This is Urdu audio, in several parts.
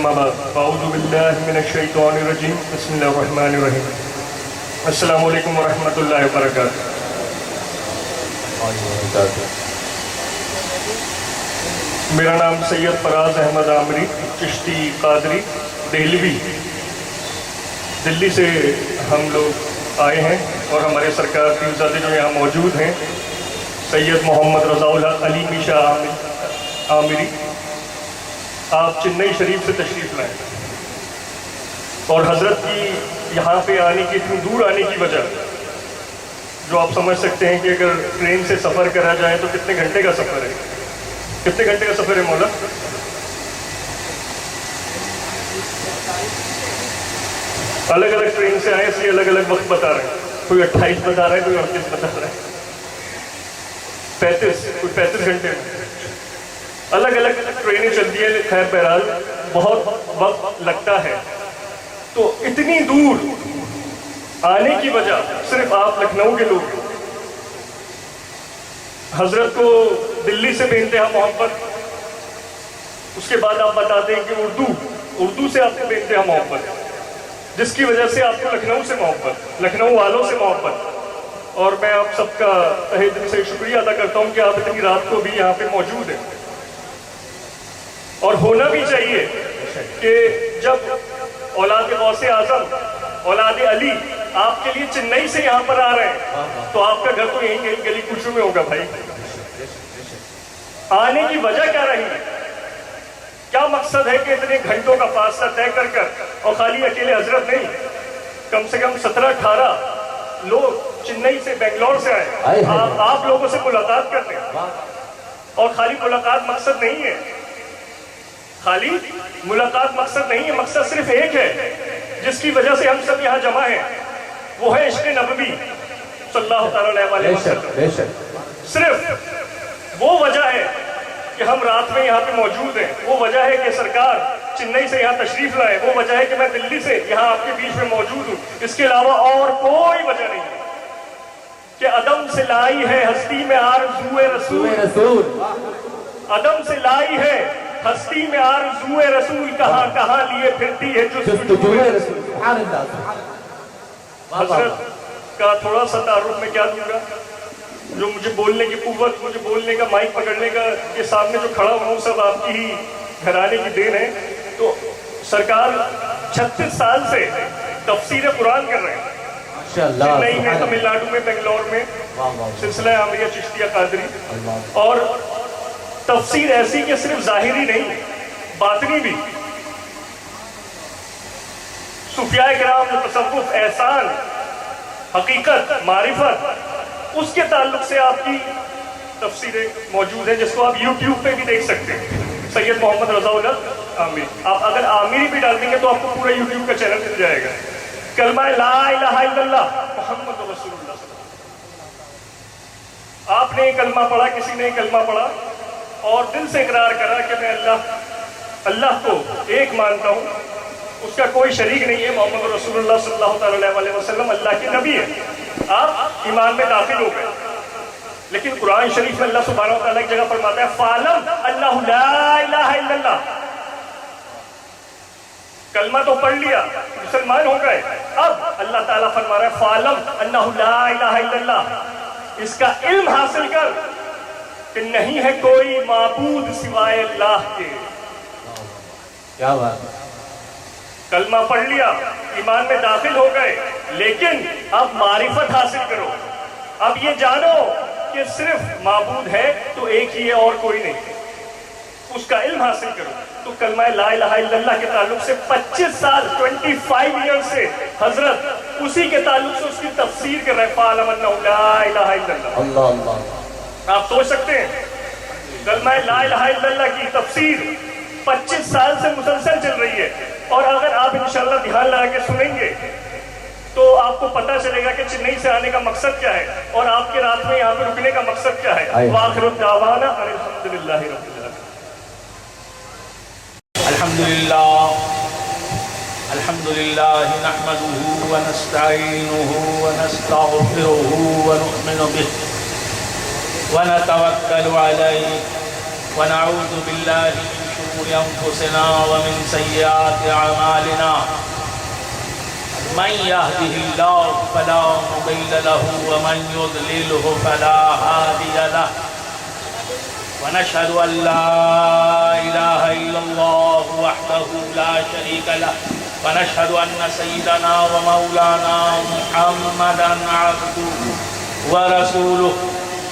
اعوذ باللہ من الشیطان الرجیم بسم اللہ الرحمن الرحیم السلام علیکم ورحمۃ اللہ وبرکاتہ۔ میرا نام سید فراز احمد عامری چشتی قادری دہلوی، دلی سے ہم لوگ آئے ہیں، اور ہمارے سرکار پیرزادے جو یہاں موجود ہیں سید محمد رضا الحق علی میشا عامری، آپ چنئی شریف سے تشریف لائیں، اور حضرت کی یہاں پہ آنے کی، اتنی دور آنے کی وجہ جو آپ سمجھ سکتے ہیں کہ اگر ٹرین سے سفر کرا جائے تو کتنے گھنٹے کا سفر ہے، کتنے گھنٹے کا سفر ہے مولا؟ الگ الگ ٹرین سے آئے، اس لیے الگ الگ وقت بتا رہے ہیں، کوئی 28 بتا رہا ہے، کوئی 38 بتا رہا ہے، 35، کوئی 35 گھنٹے میں الگ الگ ٹرینیں چلتی ہیں۔ خیر بہرحال بہت وقت لگتا ہے، تو اتنی دور آنے کی وجہ صرف آپ لکھنؤ کے لوگ ہیں۔ حضرت کو دلی سے بے انتہا محبت، اس کے بعد آپ بتاتے ہیں کہ اردو سے آپ کو بے انتہا محبت، جس کی وجہ سے آپ کو لکھنؤ سے محبت، لکھنؤ والوں سے محبت، اور میں آپ سب کا تہہ دل سے شکریہ ادا کرتا ہوں کہ آپ اتنی رات کو بھی یہاں پہ موجود ہیں، اور ہونا بھی چاہیے کہ جب اولاد غوث اعظم، اولاد علی آپ کے لیے چنئی سے یہاں پر آ رہے ہیں، تو آپ کا گھر تو یہیں کہیں گلی کوچوں میں ہوگا بھائی۔ آنے کی وجہ کیا رہی ہے؟ کیا مقصد ہے کہ اتنے گھنٹوں کا فاصلہ طے کر اور خالی اکیلے حضرت نہیں، کم سے کم 17-18 لوگ چنئی سے، بنگلور سے آئے، آپ لوگوں سے ملاقات کرتے ہیں، اور خالی ملاقات مقصد نہیں ہے، خالی ملاقات مقصد نہیں ہے، مقصد صرف ایک ہے جس کی وجہ سے ہم سب یہاں جمع ہیں، وہ ہے عشق نبوی صلی اللہ علیہ وسلم۔ صرف وہ وجہ ہے کہ ہم رات میں یہاں پہ موجود ہیں، وہ وجہ ہے کہ سرکار چنئی سے یہاں تشریف لائے، وہ وجہ ہے کہ میں دلی سے یہاں آپ کے بیچ میں موجود ہوں، اس کے علاوہ اور کوئی وجہ نہیں ہے کہ عدم سے لائی ہے ہستی میں آرزوئے رسول، عدم سے لائی ہے ہستی میں آرزوئے رسول، کہاں کہاں لیے پھرتی ہے جستجوئے رسول۔ حضرت کا تھوڑا سا تعارف میں کیا دوں گا، جو مجھے بولنے کی قوت، مجھے بولنے کا، مائک پکڑنے کا، کے سامنے جو کھڑا ہوں سب آپ کی ہی گھرانے کی دین ہے۔ تو سرکار 36 سال سے تفسیر قرآن کر رہے ہیں، چنئی میں، تمل ناڈو میں، بنگلور میں، سلسلہ عامریہ چشتیہ قادری، اور تفسیر ایسی کہ صرف ظاہری نہیں، باطنی بھی، صوفیاء کرام جو تصوف، احسان، حقیقت، معرفت، اس کے تعلق سے آپ کی تفسیریں موجود ہیں، جس کو آپ یوٹیوب پہ بھی دیکھ سکتے ہیں، سید محمد رضا الحق عامری۔ آپ اگر عامری بھی ڈال دیں گے تو آپ کو پورا یوٹیوب کا چینل مل جائے گا۔ کلمہ لا الہ الا اللہ محمد رسول اللہ صلی اللہ علیہ وسلم، آپ نے کلمہ پڑھا، کسی نے کلمہ پڑھا اور دل سے اقرار کرا کہ میں اللہ کو ایک مانتا ہوں، اس کا کوئی شریک نہیں ہے، محمد رسول اللہ صلی اللہ علیہ وسلم اللہ کے نبی ہے، آپ ایمان میں داخل ہو گئے۔ لیکن قرآن شریف میں اللہ سبحانہ وتعالیٰ ایک جگہ فرماتا ہے فَعْلَمْ أَنَّهُ لَا إِلَهَ إِلَّا اللَّهُ، کلمہ تو پڑھ لیا، مسلمان ہو گئے، اب اللہ تعالیٰ فرما رہا ہے فَعْلَمْ أَنَّهُ لَا إِلَهَ إِلَّا اللَّهُ، اس کا علم حاصل کر کہ نہیں ہے کوئی معبود سوائے اللہ کے۔ کیا بات، کلمہ پڑھ لیا، ایمان میں داخل ہو گئے، لیکن اب معرفت حاصل کرو، اب یہ جانو کہ صرف معبود ہے تو ایک ہی ہے اور کوئی نہیں، اس کا علم حاصل کرو۔ تو کلمہ لا الہ الا اللہ کے تعلق سے 25 سال 25 ایئر سے حضرت اسی کے تعلق سے اس کی تفسیر کر رہے ہیں، فَعْلَمْ أَنَّهُ لَا إِلَهَ إِلَّا اللَّهُ۔ اللہ اللہ، آپ سوچ سکتے ہیں کلمہ لا الہ الا اللہ کی تفسیر 25 سال سے مسلسل چل رہی ہے، اور اگر آپ انشاءاللہ دھیان لگا کے سنیں گے تو آپ کو پتہ چلے گا کہ چنئی سے آنے کا مقصد کیا ہے، اور آپ کے رات میں یہاں پہ رکنے کا مقصد کیا ہے۔ وآخر الدعوانا ان الحمدللہ رب العالمین۔ الحمدللہ نحمده ونستعینه ونستغفره ونؤمن به ونتوکل علیہ ونعوذ باللہ من شرور أنفسنا ومن سيئات أعمالنا من يهده الله فلا مضل له ومن يضلله فلا هادي له ونشهد أن لا إله إلا الله وحده لا شريك له ونشهد أن سيدنا ومولانا محمدا عبده ورسوله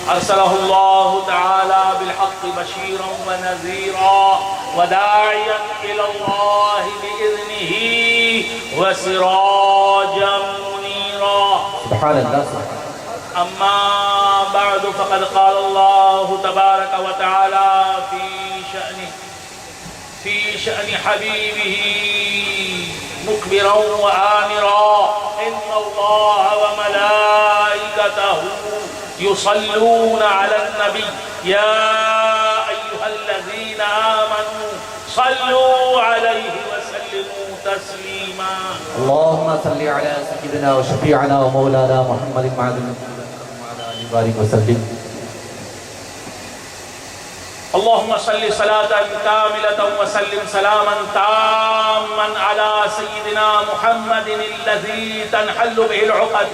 أرسله الله تعالى بالحق بشيرا ونذيرا وداعيا إلى الله بإذنه وسراجا منيرا. سبحان الله سبحان الله. أما بعد فقد قال الله تبارك وتعالى في شأن حبيبه مكبرا وآمرا إن الله وملائكته يصلون على النبي يا أيها الذين آمنوا صلوا عليه وسلموا تسليما. اللهم صل على سيدنا وشفيعنا ومولانا محمد وعلى آله وسلم. اللهم صل صلاة كاملة وسلم سلاما تاما على سيدنا محمد الذي تنحل به العقد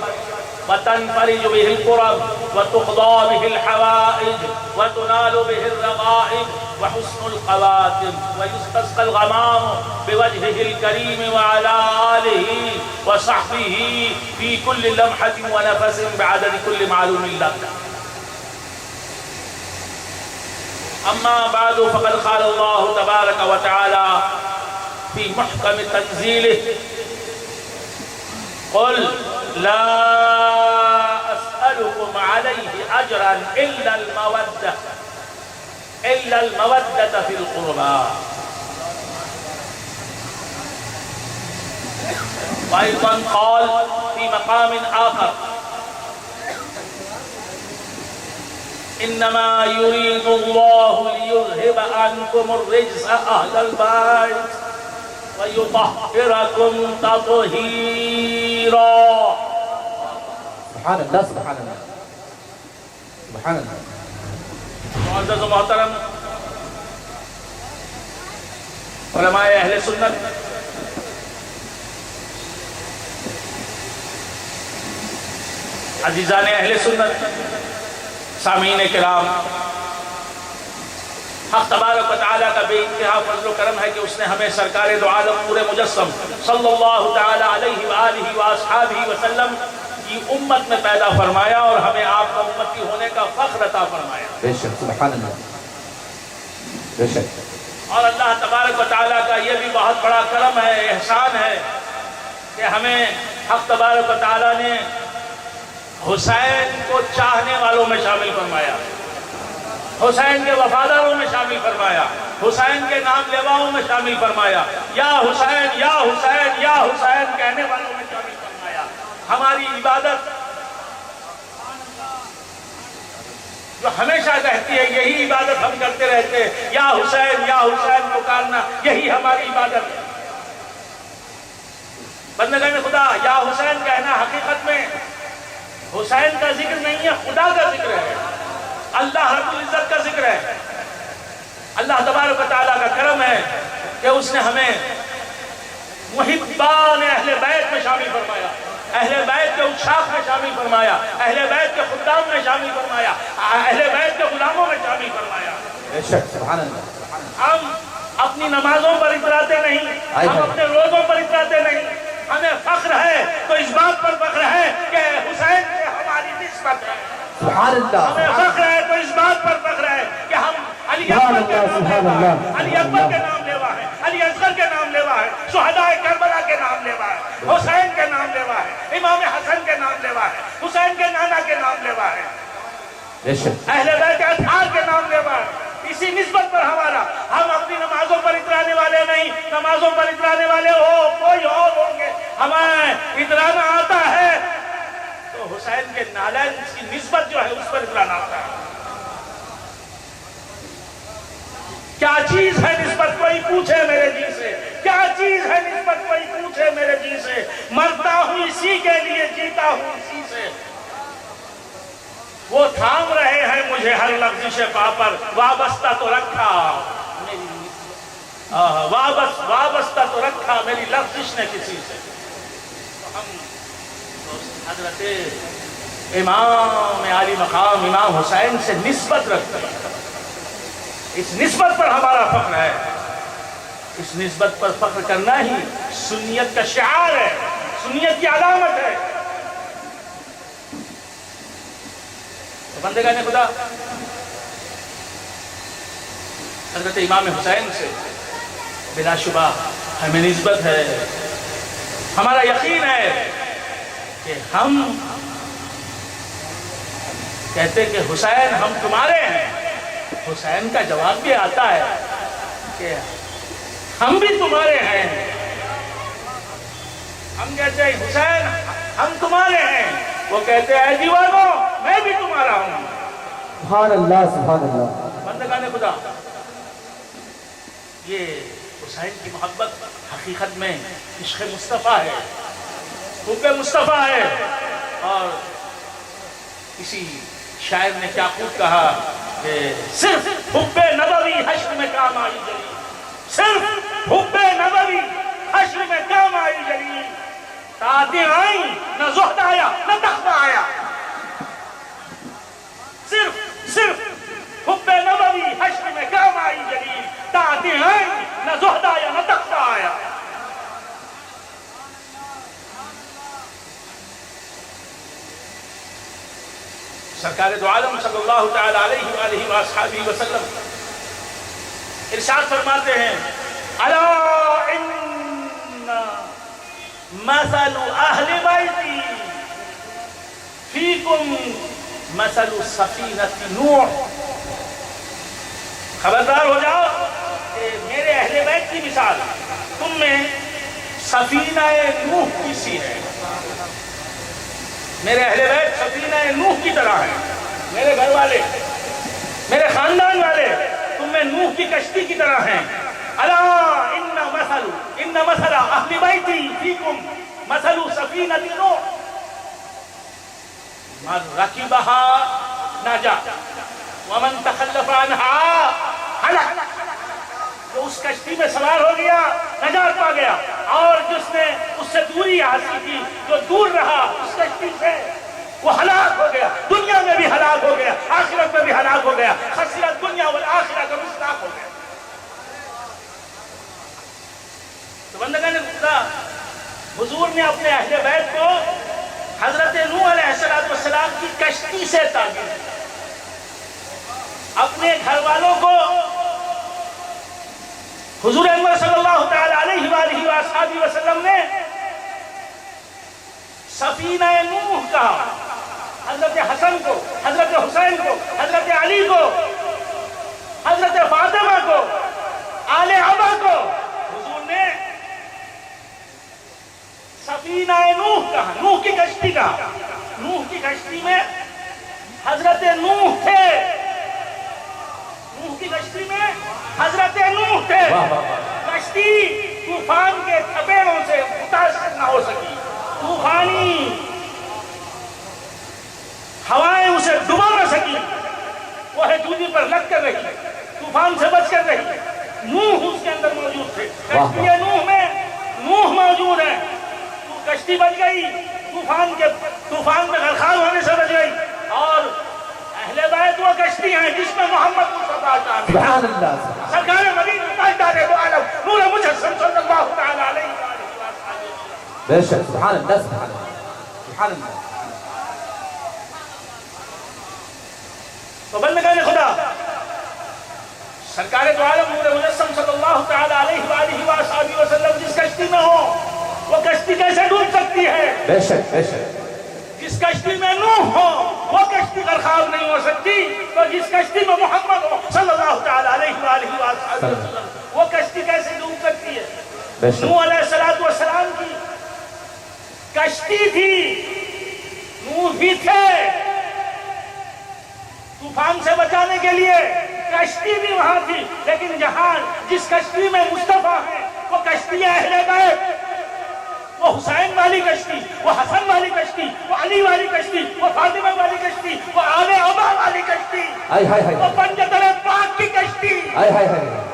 وتنفرج به الكرب وتقضى به الحوائج وتنال به الرغائب وحسن الخواتم ويستسقى الغمام بوجهه الكريم وعلى آله وصحبه في كل لمحة ونفس بعدد كل معلوم لك. أما بعد فقد قال الله تبارك وتعالى في محكم تنزيله قل لا أسألكم عليه أجرا إلا المودة في القربى. وأيضا قال في مقام آخر إنما يريد الله ليذهب عنكم الرجس أهل البيت ويطهركم تطهيرا. سبحان الله سبحان الله سبحان الله. معزز و محترم علماء اہل سنت، عزیزان اہل سنت، سامعین کرام، حق تبارک و تعالیٰ کا بے انتہا فضل و کرم ہے کہ اس نے ہمیں سرکار دو عالم نور مجسم صلی اللہ تعالیٰ علیہ وآلہ وآصحابہ وسلم کی امت میں پیدا فرمایا اور ہمیں آپ کا امتی ہونے کا فخر عطا فرمایا. بے شک سبحان اللہ بے شک. اور اللہ تبارک و تعالیٰ کا یہ بھی بہت بڑا کرم ہے، احسان ہے کہ ہمیں حق تبارک و تعالیٰ نے حسین کو چاہنے والوں میں شامل فرمایا، حسین کے وفاداروں میں شامل فرمایا، حسین کے نام لیواؤں میں شامل فرمایا، یا حسین یا حسین یا حسین کہنے والوں میں شامل فرمایا. ہماری عبادت جو ہمیشہ رہتی ہے یہی عبادت ہم کرتے رہتے ہیں، یا حسین پکارنا یہی ہماری عبادت ہے. بندگان خدا یا حسین کہنا حقیقت میں حسین کا ذکر نہیں ہے، خدا کا ذکر ہے، اللہ رب العزت کا ذکر ہے. اللہ تبارک و تعالیٰ کا کرم ہے کہ اس نے ہمیں محبان اہل بیت میں شامل فرمایا، اہل بیت کے اشاق میں شامل فرمایا، اہل بیت کے خدام میں شامل فرمایا، اہل بیت کے غلاموں میں شامل فرمایا. بے شک سبحان اللہ. ہم اپنی نمازوں پر اتراتے نہیں، ہم اپنے روزوں پر اتراتے نہیں. ہمیں فخر ہے تو اس بات پر فخر ہے کہ حسین سے ہماری نسبت ہے. سبحان اللہ. ہمیں فخر ہے تو اس بات پر فخر ہے کہ ہم علی اکبر کے نام لیوا ہے، علی اکبر کے نام لیوا ہے، علی اصغر کے نام لیوا ہے، شہداء کربلا کے نام لیوا ہے، حسین کے نام لیوا ہے، امام حسن کے نام لیوا ہے، حسین کے نانا کے نام لیوا ہے، اہل بیت اطہار کے نام لیوا ہے. اسی نسبت پر ہمارا، ہم اپنی نمازوں پر اترانے والے نہیں، نمازوں پر اترانے والے ہو کوئی اور ہوں گے. ہمیں اترانا آتا ہے تو حسین کے نالین کی نسبت جو ہے اس پر اترانا آتا ہے. کیا چیز ہے نسبت؟ کوئی پوچھے میرے جی سے، کیا چیز ہے نسبت؟ کوئی پوچھے میرے جی سے. مرتا ہوں اسی کے لیے، جیتا ہوں اسی سے. وہ تھام رہے ہیں مجھے ہر لفظش پا پر، وابستہ تو رکھا میری وابستہ تو رکھا میری لفظش نے کسی سے. ہم حضرت امام عالی مقام امام حسین سے نسبت رکھتے ہیں. اس نسبت پر ہمارا فخر ہے. اس نسبت پر فخر کرنا ہی سنیت کا شعار ہے, سنیت کی علامت ہے. تو بندگان خدا, حضرت امام حسین سے بلا شبہ ہمیں نسبت ہے. ہمارا یقین ہے کہ ہم کہتے ہیں کہ حسین ہم تمہارے ہیں. حسین کا جواب بھی آتا ہے کہ ہم بھی تمہارے ہیں. ہم کہتے ہیں حسین ہم تمہارے ہیں, وہ کہتے ہیں دیوانو میں بھی تمہارا ہوں. سبحان اللہ سبحان اللہ. بندگان خدا, یہ حسین کی محبت حقیقت میں عشق مصطفیٰ ہے, حب مصطفیٰ ہے. اور کسی شاعر نے کیا خوب کہا کہ صرف حب نبوی حشر میں کام آئی جلی, صرف حب نبوی حشر میں کام آئی جلی. طاعتیں آئیں نہ زہد آیا نہ تقویٰ آیا. صرف حب نبوی حشر میں کام آئی جلی. طاعتیں آئیں نہ زہد آیا نہ تقویٰ آیا. سرکار دو عالم صلی اللہ تعالی علیہ وآلہ وآصحابہ وسلم ارشاد فرماتے ہیں الا ان مثل اہل بیتی فیکم مثل سفینۃ نوح. خبردار ہو جاؤ کہ میرے اہل بیت کی مثال تم میں سفینہ نوح کی سی ہے. میرے اہل بیت سفینہ نوح کی طرح ہیں. میرے گھر والے, میرے خاندان والے تم میں نوح کی کشتی کی طرح ہیں. الا ان مثل اہل بیتی فیکم مثل سفینۃ نوح من رکبها نجا ومن تخلف عنها ہلاک. جو اس کشتی میں سوار ہو گیا نجات پا گیا, اور جس نے اس سے دوری حاصل کی, جو دور رہا اس کشتی سے, وہ ہلاک ہو گیا. دنیا میں بھی ہلاک ہو گیا, آخرت میں بھی ہلاک ہو گیا. خسرت دنیا والآخرہ کا مصداق ہو گیا. تو بندگان خدا, حضور نے اپنے اہل بیت کو حضرت نوح علیہ السلام کی کشتی سے تعبیر کیا. اپنے گھر والوں کو حضور انور صلی اللہ تعالی علیہ وآلہ وآصحابہ وسلم نے سفینہ نوح کہا. حضرت حسن کو, حضرت حسین کو, حضرت علی کو, حضرت فاطمہ کو, آل عبا کو حضور نے سفینہ نوح کہا, نوح کی کشتی کہا. نوح کی کشتی میں حضرت نوح تھے. نوح کی کشتی میں حضرت نوح تھے. کشتی طوفان کے تھپیڑوں سے متاثر نہ ہو سکی. طوفانی ہوائیں اسے ڈبا نہ سکی. وہ دودھی پر لگ کر رہی, طوفان سے بچ کر رہی. نوح اس کے اندر موجود تھے. کشتی نوح میں نوح موجود ہے. کشتی بچ گئی, طوفان میں غرقان ہونے سے بچ گئی. اور اہل بیت وہ کشتی ہیں جس میں محمد مصطفیٰ سبحان اللہ. سرکار مدینہ تاجدار دو عالم نور مجسم صلی اللہ تعالی علیہ وسلم. بے شک سبحان اللہ سبحان اللہ سبحان اللہ. تو بندگان خدا, سرکار دو عالم نور مجسم صلی اللہ تعالی علیہ وآلہ وآصحابہ وسلم جس کشتی میں ہو, وہ کشتی کیسے ڈوب سکتی ہے؟ بے شک بے شک. جس کشتی میں نوح ہو وہ کشتی غرقاب نہیں ہو سکتی, تو جس کشتی میں محمد ہو صلی اللہ تعالی علیہ وآلہ وسلم وہ کشتی کیسے ڈوب سکتی ہے؟ نوح علیہ السلام کی کشتی تھی, نوح بھی تھے, طوفان سے بچانے کے لیے کشتی بھی وہاں تھی. لیکن جہاں جس کشتی میں مصطفیٰ ہے وہ کشتی اہل بیت, وہ وہ حسین والی کشتی، وہ حسن والی کشتی، وہ علی والی کشتی، وہ فاطمہ والی کشتی، وہ آل عبا والی کشتی، وہ پنجتن پاک کی کشتی.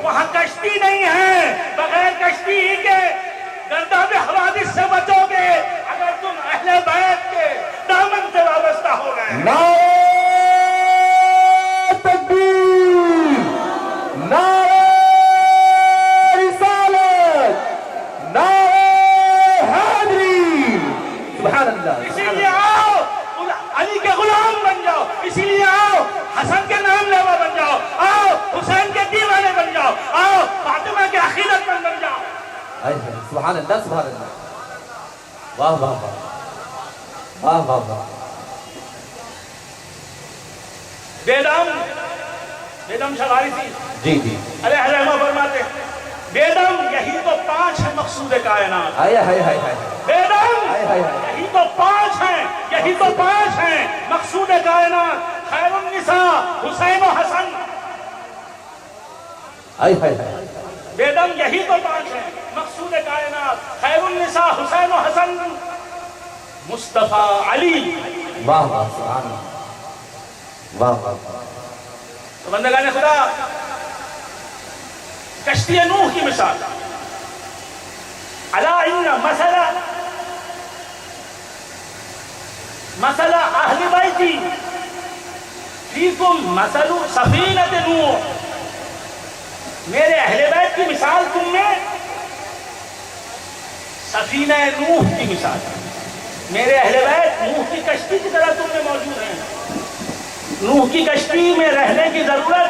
وہاں کشتی نہیں ہے. بغیر کشتی ہی کے گرداب حوادث سے بچو گے اگر تم اہل بیت کے دامن سے وابستہ ہو گئے. نعرہ تکبیر، نعرہ رسالت، نعرہ حیدری. سبحان اللہ. اسی لیے آؤ علی کے غلام بن جاؤ. اسی لیے آؤ حسن کے نام لیوا بن جاؤ. آؤ حسین کے دیوانے بن جاؤ. آؤ فاطمہ کے عقیدت مند بن جاؤ. سبحان اللہ، سبحان اللہ. واہ واہ واہ واہ واہ واہ. بیدم شغاری تھی. جی جی. علیہ رحمہ فرماتے بیدم یہی تو 5 ہیں مقصود کائنات. بیدم یہی تو 5 ہیں، یہی تو 5 ہیں مقصود کائنات. خیر النساء حسین و حسن. بیدم یہی تو 5 ہیں مقصود کائنات. خیر النساء حسین و حسن مصطفیٰ علی. واہ واہ سبحان اللہ. واہ واہ. تو بندگان خدا کشتی نوح کی مثال. الا ان مثل اہل بیتی فیکم مثل سفینۃ نوح. میرے اہل بیت کی مثال تم میں سفینہ نوح کی مثال. میرے اہل بیت نوح کی کشتی کی طرح تم میں موجود ہیں. نوح کی کشتی میں رہنے کی ضرورت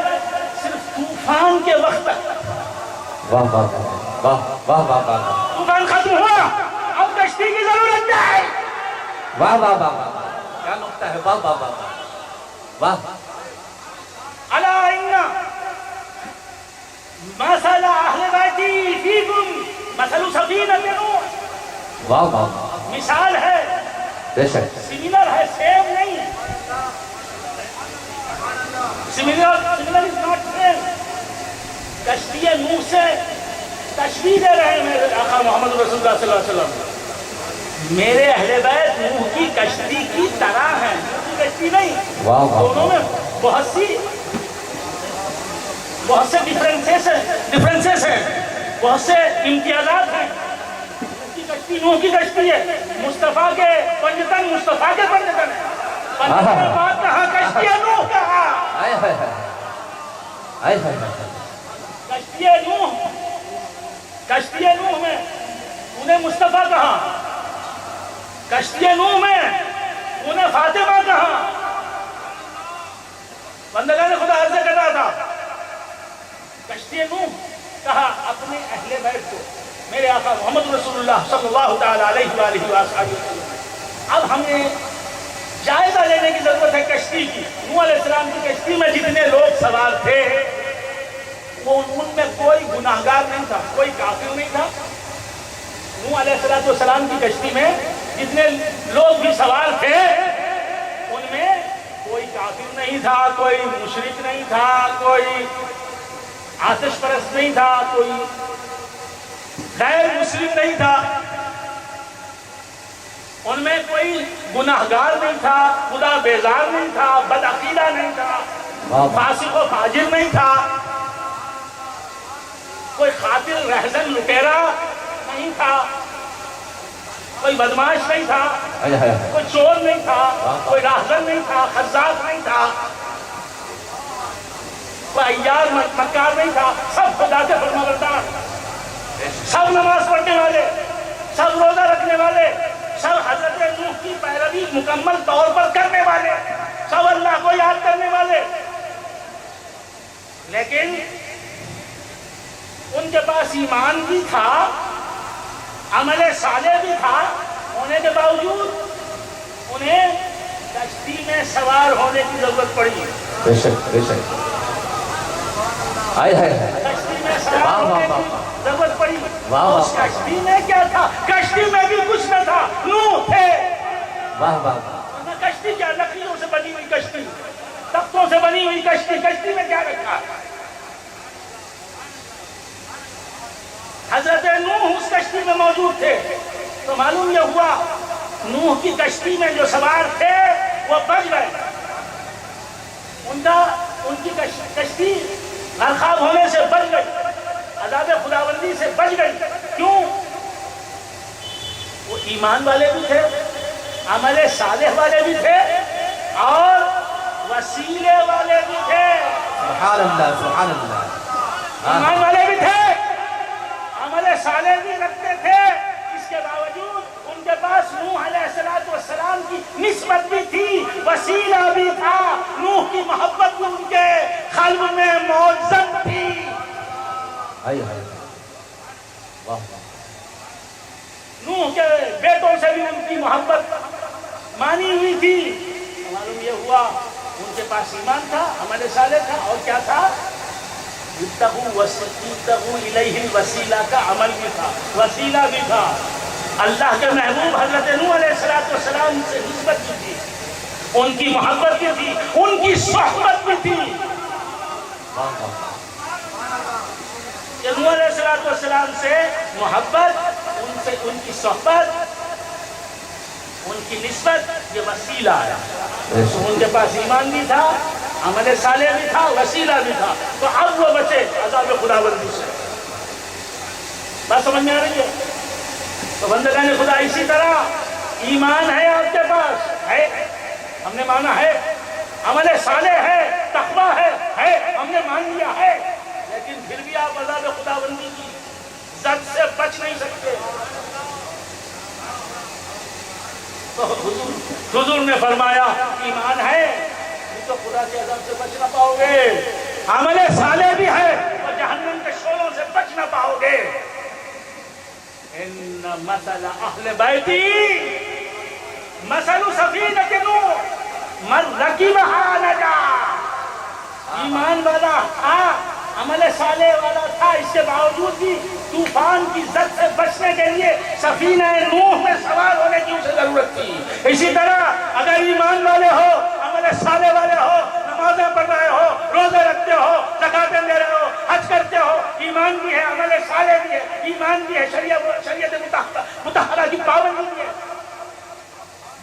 صرف طوفان کے وقت تک. واہ واہ واہ واہ واہ واہ. طوفان ختم ہوا اب کشتی کی ضرورت نہیں. واہ واہ واہ واہ. کیا نقطہ ہے. واہ واہ واہ واہ. الا ان مثل اہل بیتی فیکم مثل سفینۃ نوح. واہ واہ. مثال ہے، بے شک. سملر ہے، سیم نہیں. Similar is not same. کشتی نوح سے تشبیہ دے رہے ہیں میرے آقا محمد رسول اللہ صلی اللہ علیہ وسلم. میرے اہل بیت نوح کی کشتی کی طرح ہیں. نوح کی کشتی نہیں. واہ واہ. دونوں میں بہت سے ڈفرینسز ہیں، بہت سے امتیازات ہیں. نوح کی کشتی نوح کی کشتی ہے. مصطفیٰ کے پنجتن مصطفیٰ کے پنجتن ہے. پنجتن بات کہاں، کشتی نوح کہاں. کشتی نوح میں انہیں مصطفیٰ کہاں. کشتی نوح میں انہیں فاطمہ کہاں. بندگان خدا عرض کرتا تھا کشتی نوح کہا اپنے اہل بیت کو. میرے آقا محمد رسول اللہ صلی اللہ تعالی علیہ وآلہ وسلم. اب ہمیں جائزہ لینے کی ضرورت ہے کشتی کی. نوح علیہ السلام کی کشتی میں جتنے لوگ سوار تھے وہ ان میں کوئی گناہگار نہیں تھا، کوئی کافر نہیں تھا. نوح علیہ السلام کی کشتی میں جتنے لوگ بھی سوار تھے ان میں کوئی کافر نہیں تھا، کوئی مشرک نہیں تھا، کوئی آتش پرست نہیں تھا، کوئی غیر مسلم نہیں تھا. ان میں کوئی گناہگار نہیں تھا، خدا بیزار نہیں تھا، بدعقیدہ نہیں تھا، فاسق و فاجر نہیں تھا، کوئی قاتل رہزن لٹیرا نہیں تھا، کوئی بدماش نہیں تھا، کوئی چور نہیں تھا، کوئی راہزن نہیں تھا، خزاف نہیں تھا، کوئی عیار مکار نہیں تھا. سب خدا کے فرمانبردار، سب نماز پڑھنے والے، سب روزہ رکھنے والے، سب حضرت نوح کی پیروی مکمل طور پر کرنے والے، سب اللہ کو یاد کرنے والے. لیکن ان کے پاس ایمان بھی تھا، عمل صالح بھی تھا. ہونے کے باوجود انہیں کشتی میں سوار ہونے کی ضرورت پڑی. بے شک بے شک. کشتی میں سوار ہونے کی ضرورت پڑی. اس کشتی میں کیا تھا؟ کشتی میں بھی کچھ نہ تھا، نوح تھے. کشتی کیا؟ لکڑیوں سے بنی ہوئی کشتی، تختوں سے بنی ہوئی کشتی. کشتی میں کیا رکھا؟ حضرت نوح اس کشتی میں موجود تھے. تو تو معلوم یہ ہوا نوح کی کشتی میں جو سوار تھے وہ بچ گئے، ان کی کشتی غرقاب ہونے سے بچ گئی، عذاب خداوندی سے بچ گئی۔ کیوں؟ وہ ایمان والے بھی تھے، عمل صالح والے بھی تھے، اور وسیلے والے بھی تھے۔ سبحان اللہ سبحان اللہ۔ ایمان والے بھی تھے، عمل صالح بھی رکھتے تھے، اس کے باوجود ان کے پاس نوح علیہ السلام کی نسبت بھی تھی، وسیلہ بھی تھا، نوح کی محبت بھی ان کے قلب میں موجود تھی۔ ہائے ہائے واہ واہ۔ نوح کے بیٹوں سے بھی ان کی محبت مانی ہوئی تھی۔ معلوم یہ ہوا ان کے پاس ایمان تھا، عمل صالح تھا، اور کیا تھا؟ یبتغوا الیہ الوسیلہ کا عمل بھی تھا، وسیلہ بھی تھا۔ اللہ کے محبوب حضرت نوح علیہ السلام سے نسبت بھی تھی، ان کی محبت بھی تھی، ان کی صحبت بھی تھی۔ نوح علیہ السلام سے محبت، ان کی صحبت، ان کی نسبت، یہ وسیلہ ہے۔ ان کے پاس ایمان بھی تھا، عمل صالح بھی تھا، وسیلہ بھی تھا، تو اب وہ بچے عذاب خداوندی سے۔ بات سمجھ میں آ رہی ہے؟ تو بندگان خدا اسی طرح ایمان ہے آپ کے پاس، ہے، ہم نے مانا ہے، عمل صالح ہے، تقویٰ ہے، ہم نے مان لیا ہے، لیکن پھر بھی آپ عذاب خداوندی کی زد سے بچ نہیں سکتے۔ تو حضور نے فرمایا ایمان ہے تو خدا کے عذاب سے بچ نہ پاؤ گے، عمل صالح بھی ہے تو جہنم کے شعلوں سے بچ نہ پاؤ گے۔ ان مثل اہل بیتی مثل سفینۃ نوح من رکبها نجا۔ ایمان والا تھا، عمل صالح والا تھا، اس کے باوجود بھی طوفان کی زد سے بچنے کے لیے سفینہ نوح میں سوار ہونے کی اسے ضرورت تھی۔ اسی طرح اگر ایمان والے ہو، عمل صالح والے ہو، نمازیں پڑھ رہے ہو، روزے رکھتے ہو، زکاتیں دے رہے ہو، حج کرتے ہو، ایمان بھی ہے، عمل صالح بھی ہے، ایمان بھی ہے، شریعت مطہرہ کی پابندی بھی ہے،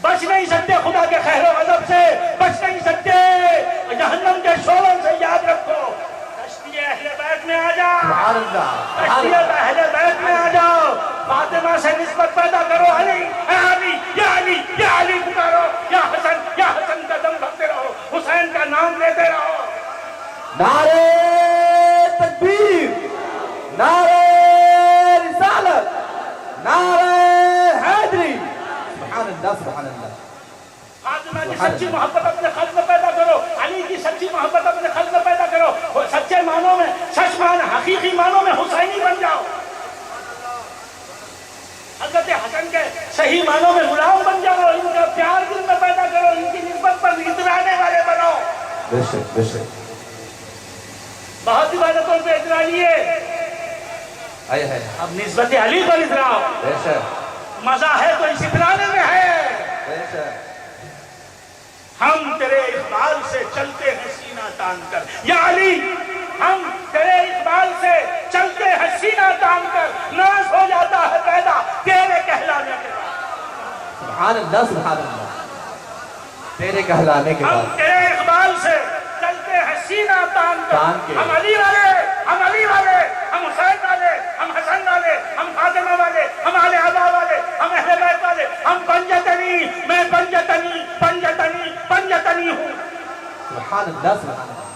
بچ نہیں سکتے خدا کے خیر و غضب سے، بچ نہیں سکتے جہنم کے شعلوں سے۔ یاد رکھو، کشتی اہل بیت میں آ جاؤ، کشتی اہل بیت میں آ جاؤ، فاطمہ سے نسبت پیدا کرو، علی اے علی یا علی یا علی پکارو، یا حسن کا دم بھرتے رہو، حسین کا نام لیتے رہو۔ نعرہ تکبیر، نعرہ رسالت، نعرہ حیدری۔ سبحان اللہ سبحان اللہ۔ فاطمہ کی سچی محبت اپنے قلب میں پیدا کرو، علی کی سچی محبت اپنے قلب میں پیدا کرو، سچے معنوں میں، سچ مان، حقیقی معنوں میں حسینی بن جاؤ، حضرت حسن کے صحیح معنوں میں غلام بن جاؤ، ان کا پیار دل میں پیدا کرو، ان کی نسبت پر اترانے والے بنو۔ بے شک بے شک۔ بہت عبادتوں پہ اترا لیے، ہائے ہائے اب نسبت علی پر اتراؤ۔ بے شک مزہ ہے تو اس اترانے میں ہے۔ بے شک۔ ہم تیرے اقبال سے چلتے ہیں سینہ تان کر، یا علی ہم تیرے اقبال سے چلتے ہیں سینہ تان کر، ناز ہو جاتا ہے پیدا تیرے کہلانے کے بعد۔ سبحان اللہ سبحان اللہ۔ تیرے کہلانے کے ہم بعد تیرے اقبال سے چلتے ہیں سینہ تان تان کر، کے۔ ہم علی والے، ہم علی والے، ہم حسین والے، ہم حسن والے، ہم فاطمہ والے، ہم آل عبا والے، ہم اہل بیت والے، ہم پنجتنی، میں پنجتنی ہوں۔ سبحان اللہ سبحان اللہ۔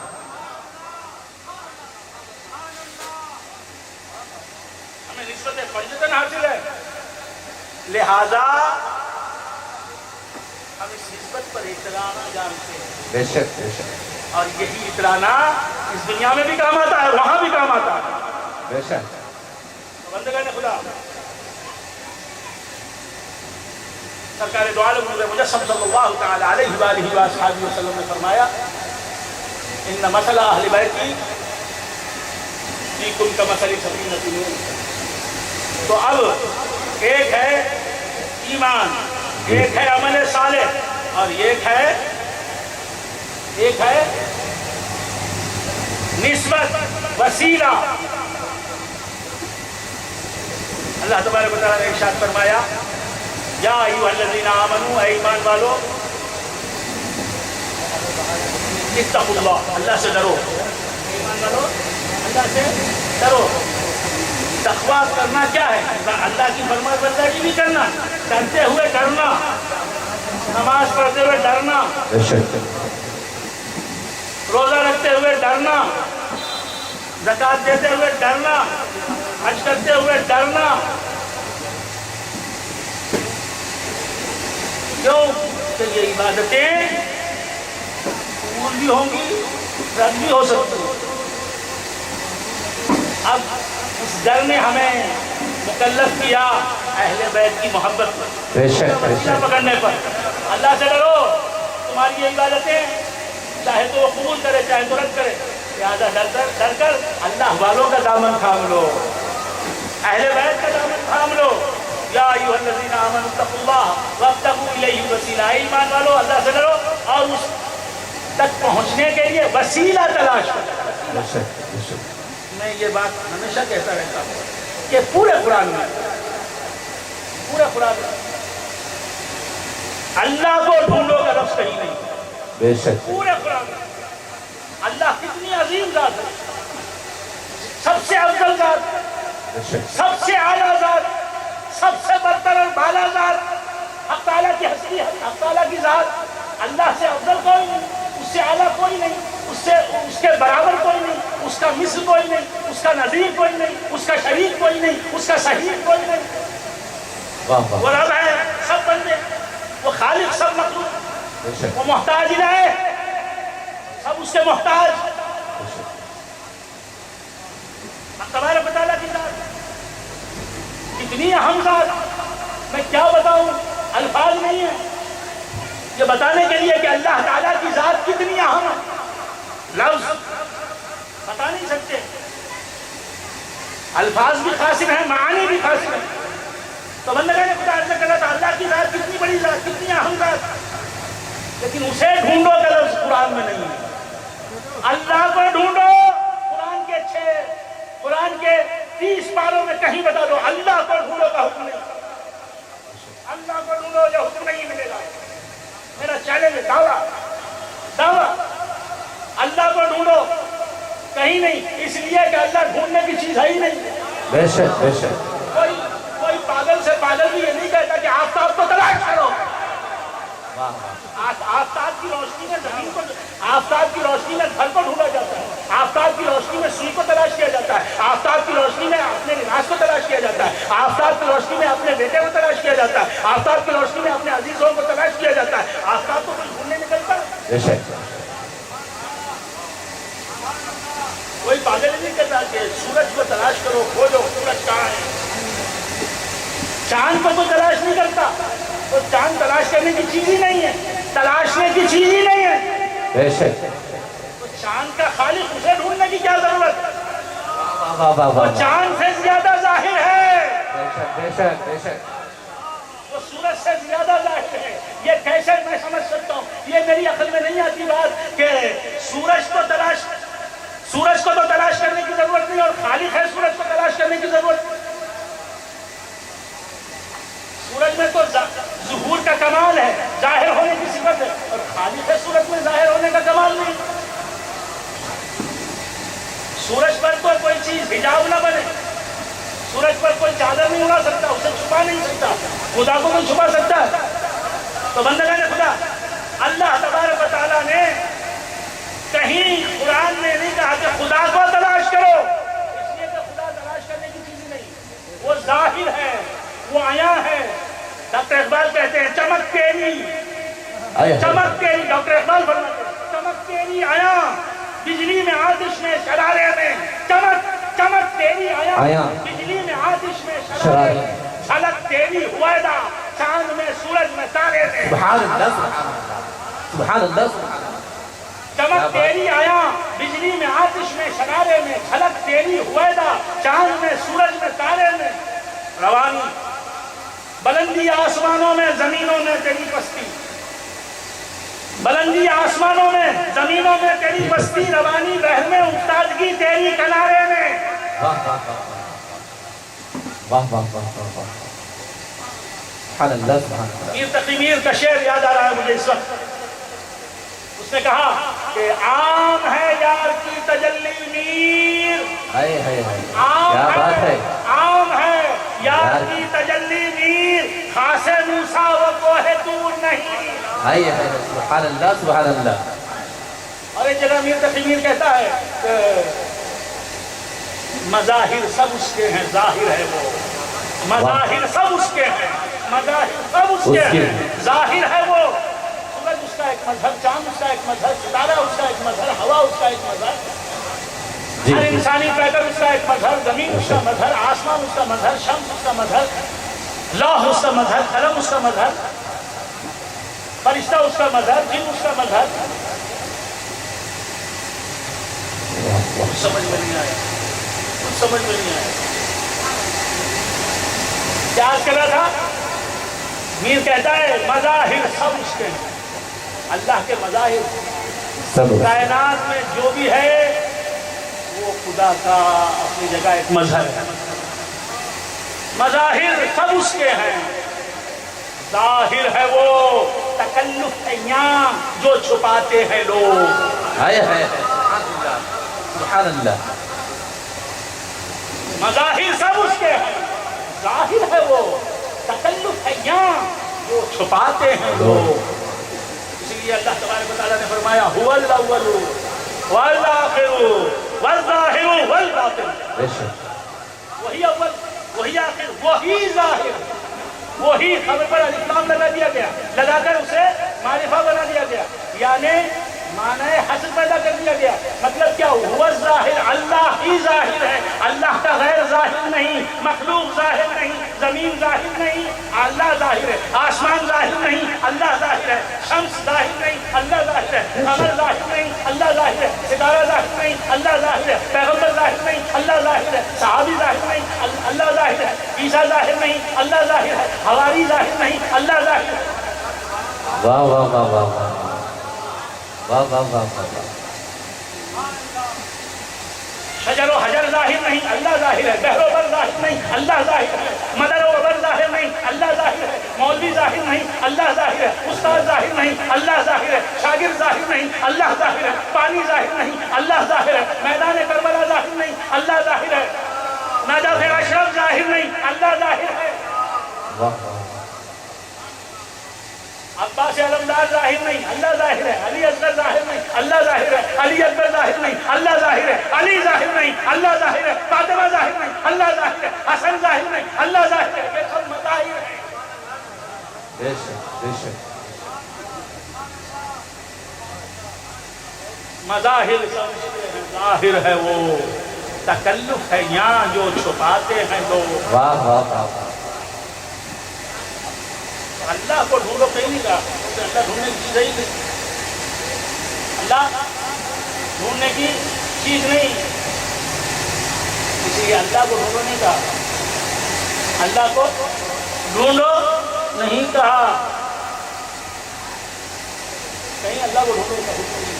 ہمیں نسبت پنجتن حاصل ہے، لہذا ہم اس نسبت پر اترانا جانتے ہیں، بے شک بے شک۔ اور یہی اترانا اس دنیا میں بھی کام آتا ہے، وہاں بھی کام آتا ہے۔ بے شک۔ بندگان خدا، سرکار دو عالم نور مجسم صلی اللہ تعالی علیہ وآلہ وآصحابہ وسلم نے فرمایا ان مثل اہل بیتی فیکم کمثل سفینۃ نوح۔ تو اب ایک ہے ایمان، ایک ہے عمل صالح، اور ایک ہے نسبت، وسیلہ۔ اللہ تبارک و تعالیٰ نے ارشاد فرمایا یا ایھا الذین آمنوا، اے ایمان والو، اتقوا اللہ، اللہ سے ڈرو. ایمان والو اللہ سے ڈرو. تقویٰ کرنا کیا ہے؟ اللہ کی فرمان برداری بھی کرنا، ڈرتے ہوئے ڈرنا، نماز پڑھتے ہوئے ڈرنا، روزہ رکھتے ہوئے ڈرنا، زکوٰۃ دیتے ہوئے ڈرنا، حج کرتے ہوئے ڈرنا. کیوں کہ یہ عبادتیں قبول بھی ہوں گی، رد بھی ہو سکتی ہیں. اب اس ڈر نے ہمیں مکلف کیا اہل بیت کی محبت پر، پکڑنے پر. اللہ سے ڈرو، تمہاری یہ عبادتیں چاہے تو وہ قبول کرے چاہے تو رد کرے، لہٰذا ڈر کر اللہ والوں کا دامن تھام لو، اہل بیت کا دامن تھام لو. یا ایھا الذین آمنوا اتقوا اللہ وابتغوا الیہ الوسیلہ، ایمان والو اللہ سے ڈرو اور اس تک پہنچنے کے لیے وسیلہ تلاش کرو. میں یہ بات ہمیشہ کہتا رہتا ہوں کہ پورے قرآن میں اللہ کو ڈھونڈو کا لفظ کہیں نہیں. بے شک پورے قرآن میں اللہ کتنی عظیم ذات ہے، سب سے افضل ذات، سب سے اعلیٰ ذات، سب سے برتر اور بالا ذات، حق تعالیٰ کی ہستی، حق تعالیٰ کی ذات. اللہ سے افضل کوئی نہیں، اس سے اعلیٰ کوئی نہیں، اس کے برابر کوئی نہیں، اس کا مثل کوئی نہیں، اس کا نظیر کوئی نہیں، اس کا شریک کوئی نہیں، اس کا صحیح کوئی نہیں. وہ رب ہے سب بندے، وہ خالق سب مخلوق، وہ محتاج نہ ہے، سب اس کے محتاج. تبارک و تعالیٰ کی ذات کتنی اہم ذات، میں کیا بتاؤں، الفاظ نہیں ہے یہ بتانے کے لیے کہ اللہ تعالیٰ کی ذات کتنی اہم ہے. لفظ بتا نہیں سکتے، الفاظ بھی قاصر ہیں، معانی بھی قاصر ہیں. تو بندگان خدا عرض کر رہا تھا اللہ کی ذات کتنی بڑی ذات، کتنی اہم ذات، لیکن اسے ڈھونڈو کا لفظ قرآن میں نہیں ہے. اللہ کو ڈھونڈو، قرآن کے 30 پاروں میں کہیں بتا دو اللہ کو ڈھونڈو کا حکم نہیں. اللہ کو ڈھونڈو یہ حکم نہیں ملے گا. میرا چیلنج ہے، دعویٰ اللہ کو ڈھونڈو کہیں نہیں، اس لیے کہ اللہ ڈھونڈنے کی چیز ہے ہی نہیں. بے شک بے شک. کوئی پاگل سے پاگل بھی یہ نہیں کہتا کہ آفتاب کو تلاش کرو. آفتاب کی روشنی میں زمین کو، آفتاب کی روشنی میں گھر کو ڈھونڈا جاتا ہے، آفتاب کی روشنی میں سوئی کو تلاش کیا جاتا ہے، آفتاب کی روشنی میں اپنے لباس کو تلاش کیا جاتا ہے، آفتاب کی روشنی میں اپنے بیٹے کو تلاش کیا جاتا ہے، آفتاب کی روشنی میں اپنے عزیزوں کو تلاش کیا جاتا ہے. آفتاب کو کوئی ڈھونڈنے نکلتا ہے؟ کوئی پاگل نہیں کہتا کہ سورج کو تلاش کرو، کھوجو سورج کہاں ہے. چاند کو کوئی تلاش نہیں کرتا، تو چاند تلاش کرنے کی چیز ہی نہیں ہے، تلاشنے کی چیز ہی نہیں ہے. بے شک. تو چاند کا خالق اسے ڈھونڈنے کی کیا ضرورت؟ وہ چاند سے زیادہ ظاہر ہے. بے شک بے شک. وہ سورج سے زیادہ ظاہر ہے. یہ کیسے میں سمجھ سکتا ہوں؟ یہ میری عقل میں نہیں آتی بات کہ سورج کو تو تلاش کرنے کی ضرورت نہیں، اور خالق ہے سورج کو تلاش کرنے کی ضرورت. سورج میں تو ظہور کا کمال ہے، ظاہر ہونے کی صفت ہے، اور خالق ہے سورج میں ظاہر ہونے کا کمال نہیں. سورج پر تو کوئی چیز حجاب نہ بنے، سورج پر کوئی چادر نہیں اڑا سکتا، اسے چھپا نہیں سکتا. خدا کو کوئی چھپا سکتا ہے؟ تو بندگان خدا، اللہ تبارک و تعالیٰ نے کہیں قرآن میں نہیں کہا کہ خدا کو تلاش کرو، اس لیے کہ خدا تلاش کرنے کی چیز نہیں، وہ ظاہر ہے، وہ عیاں ہے. ڈاکٹر اقبال کہتے ہیں چمک تیری، ڈاکٹر اقبال فرماتے ہیں چمک تیری عیاں، بجلی میں آتش میں شرارے میں، چمک تیری عیاں، بجلی میں آتش میں شرارے میں، جھلک تیری ہویدا، چاند میں سورج میں تارے میں. سبحان اللہ سبحان اللہ. چمک تیری عیاں، بجلی میں آتش میں شرارے میں، جھلک تیری ہویدا، چاند میں سورج میں تارے میں. روانی بلندی آسمانوں میں زمینوں میں تیری بستی، بلندی آسمانوں میں زمینوں میں تیری بستی، روانی بحر میں افتادگی تیری کنارے میں. واہ واہ واہ واہ واہ واہ واہ. سبحان اللہ سبحان اللہ. میر تقی میر کا شعر یاد آ رہا ہے مجھے اس وقت. اس نے کہا کہ عام ہے یار کی تجلی میر. ہائے ہائے ہائے عام کیا بات ہے. عام ہے یار کی تجلی میر. خاص موسیٰ وہ کوہ طور نہیں. ہائے ہائے سبحان اللہ سبحان اللہ. اور ایک جگہ میر تقی میر کہتا ہے کہ مظاہر سب اس کے ہیں ظاہر ہے وہ. مظاہر سب اس کے ہیں. مظاہر سب اس کے ہیں ظاہر ہے وہ. سورج اس کا ایک مظہر, چاند اس کا ایک مظہر, ستارہ اس کا ایک مظہر, ہوا اس کا ایک مظہر, ہر انسانی پیکر اس کا ایک مظہر, زمین اس کا مظہر, آسمان اس کا مظہر, شمس اس کا مظہر, لوح اس کا مظہر, قلم اس کا مظہر, فرشتہ اس کا مظہر, جن اس کا مظہر. سمجھ میں نہیں آیا, سمجھ میں نہیں آیا. کیا کر رہا تھا میر کہتا ہے مظاہر سب اس کے ہیں. اللہ کے مظاہر کائنات میں جو بھی ہے وہ خدا کا اپنی جگہ ایک مظہر ہے. مظاہر سب اس کے ہیں ظاہر ہے وہ. تکلف ہے یہاں جو چھپاتے ہیں لوگ. ہائے ہائے سبحان اللہ. مظاہر سب اس کے ہیں ظاہر ہے وہ. تکلف ہے یہاں جو چھپاتے ہیں لوگ. اسی لیے اللہ تبارک و تعالیٰ نے فرمایا هو الاول والآخر والظاہر والباطن. وہی اول, وہی آخر, وہی ظاہر, وہی. خبر پر الف لام لگا دیا گیا, لگا کر اسے معرفہ بنا دیا گیا, یعنی معنی حسن پیدا کر دیا گیا. مطلب کیا ہوا ظاہر, اللہ ہی ظاہر ہے, اللہ کا غیر ظاہر نہیں, مخلوق ظاہر نہیں, زمین ظاہر نہیں, اللہ ظاہر ہے. آسمان ظاہر نہیں, اللہ ظاہر ہے. شمس ظاہر نہیں, اللہ ظاہر ہے. قمر ظاہر نہیں, اللہ ظاہر ہے. ستارہ ظاہر نہیں, اللہ ظاہر ہے. پیغمبر ظاہر نہیں, اللہ ظاہر ہے. صحابی ظاہر نہیں, اللہ ظاہر ہے. عیسیٰ ظاہر نہیں, اللہ ظاہر ہے. حواری ظاہر نہیں, اللہ ظاہر ہے. واہ واہ واہ واہ واہ واہ واہ واہ واہ. شجر و حجر ظاہر نہیں, اللہ ظاہر ہے. بحر و بر ظاہر نہیں, اللہ ظاہر ہے. مدر و بر ظاہر نہیں, اللہ ظاہر ہے. مولوی ظاہر نہیں, اللہ ظاہر ہے. استاد ظاہر نہیں, اللہ ظاہر ہے. شاگرد ظاہر نہیں, اللہ ظاہر ہے. پانی ظاہر نہیں, اللہ ظاہر ہے. میدان کربلا ظاہر نہیں, اللہ ظاہر ہے. نجف اشرف ظاہر نہیں, اللہ ظاہر ہے. عباس علمدار ظاہر نہیں, اللہ ظاہر ہے. علی اصغر ظاہر نہیں, اللہ ظاہر ہے. علی اکبر ظاہر نہیں, اللہ ظاہر ہے. علی ظاہر نہیں, اللہ ظاہر ہے. فاطمہ ظاہر نہیں, اللہ ظاہر ہے. حسن ظاہر نہیں, اللہ ظاہر ہے. یہ سب مظاہر ہیں. بے شک بے شک. مظاہر سمجھتے ہیں ظاہر ہے وہ. تکلف ہے یہاں جو چھپاتے ہیں لوگ. واہ واہ واہ. اللہ کو ڈھونڈو کہیں نہیں کہا, اللہ ڈھونڈنے کی چیز نہیں. اللہ ڈھونڈنے کی چیز نہیں, اسی لیے اللہ کو ڈھونڈو نہیں کہا. اللہ کو ڈھونڈو نہیں کہا. کہیں اللہ کو ڈھونڈو نہیں,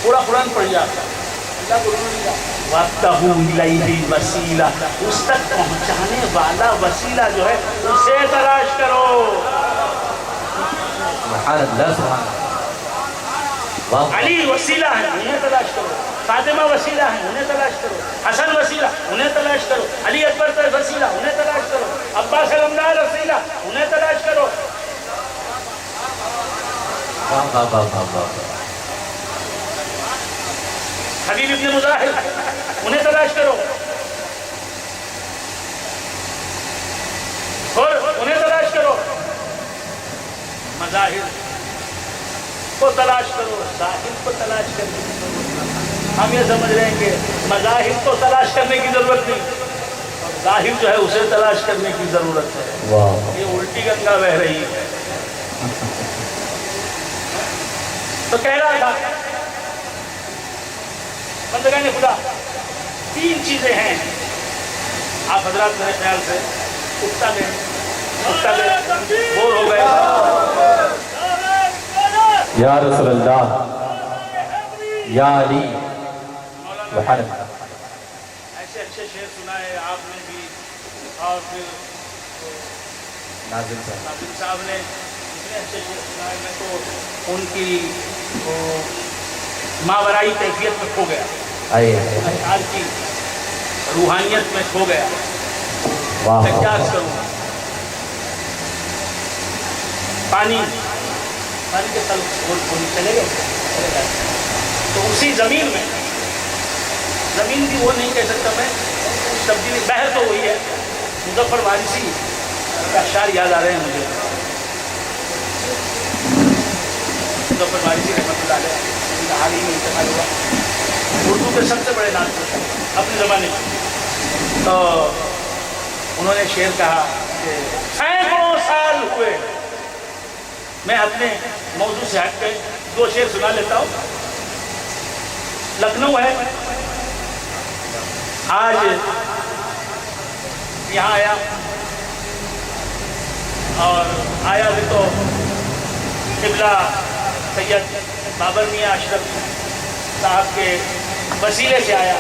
پورا قرآن پڑھ جاتا. اللہ کو ڈھونڈو نہیں کہا. وَابْتَغُوا إِلَيْهِ الْوَسِيلَةَ, اس تک پہنچانے والا وسیلہ جو ہے اسے تلاش کرو. سبحان اللہ سبحان اللہ. واہ. علی وسیلہ ہے, انہیں تلاش کرو. فاطمہ وسیلہ ہے, انہیں تلاش کرو. حسن وسیلہ, انہیں تلاش کرو. علی اکبر وسیلہ, انہیں تلاش کرو. عباس علمدار وسیلہ, انہیں تلاش کرو. واہ واہ واہ واہ واہ. حبیب ابن مظاہر, انہیں تلاش کرو. اور انہیں تلاش کرو. مظاہر کو تلاش کرو, ظاہر کو تلاش کرنے کی ضرورت نہیں. ہم یہ سمجھ رہے ہیں کہ مظاہر کو تلاش کرنے کی ضرورت نہیں, اور ظاہر جو ہے اسے تلاش کرنے کی ضرورت ہے. واہ. یہ الٹی گنگا بہ رہی ہے. تو کہہ رہا تھا بندگان خدا, تین چیزیں ہیں. آپ حضرات میرے خیال سے اٹھتا گئے بور ہو گئے. یا رسول اللہ, یا علی. سبحان اللہ. ایسے اچھے شعر سنائے آپ نے بھی, اور پھر ناظم صاحب ناظم صاحب نے اتنے اچھے شعر سنائے، میں تو ان کی وہ ماورائی کیفیت میں کھو گیا، آئیے اشعار کی روحانیت میں کھو گیا، واہ میں کیا عرض کروں۔ پانی کے تل چلے گئے تو اسی زمین میں، زمین بھی وہ نہیں کہہ سکتا میں، تبدیلی بحر تو وہی ہے۔ مظفر وارثی کا اشعار یاد آ رہے ہیں مجھے، مظفر وارثی رحمۃ اللہ علیہ، ان کا حال ہی میں انتقال ہوا، اردو کے سب سے بڑے ناطق اپنے زمانے میں۔ تو انہوں نے شعر کہا کہ سینکڑوں سال ہوئے، میں اپنے موضوع سے ہٹ کے 2 شعر سنا لیتا ہوں۔ لکھنؤ ہے، آج یہاں آیا اور آیا بھی تو قبلہ سید بابر میاں اشرف صاحب کے وسیلے سے آیا۔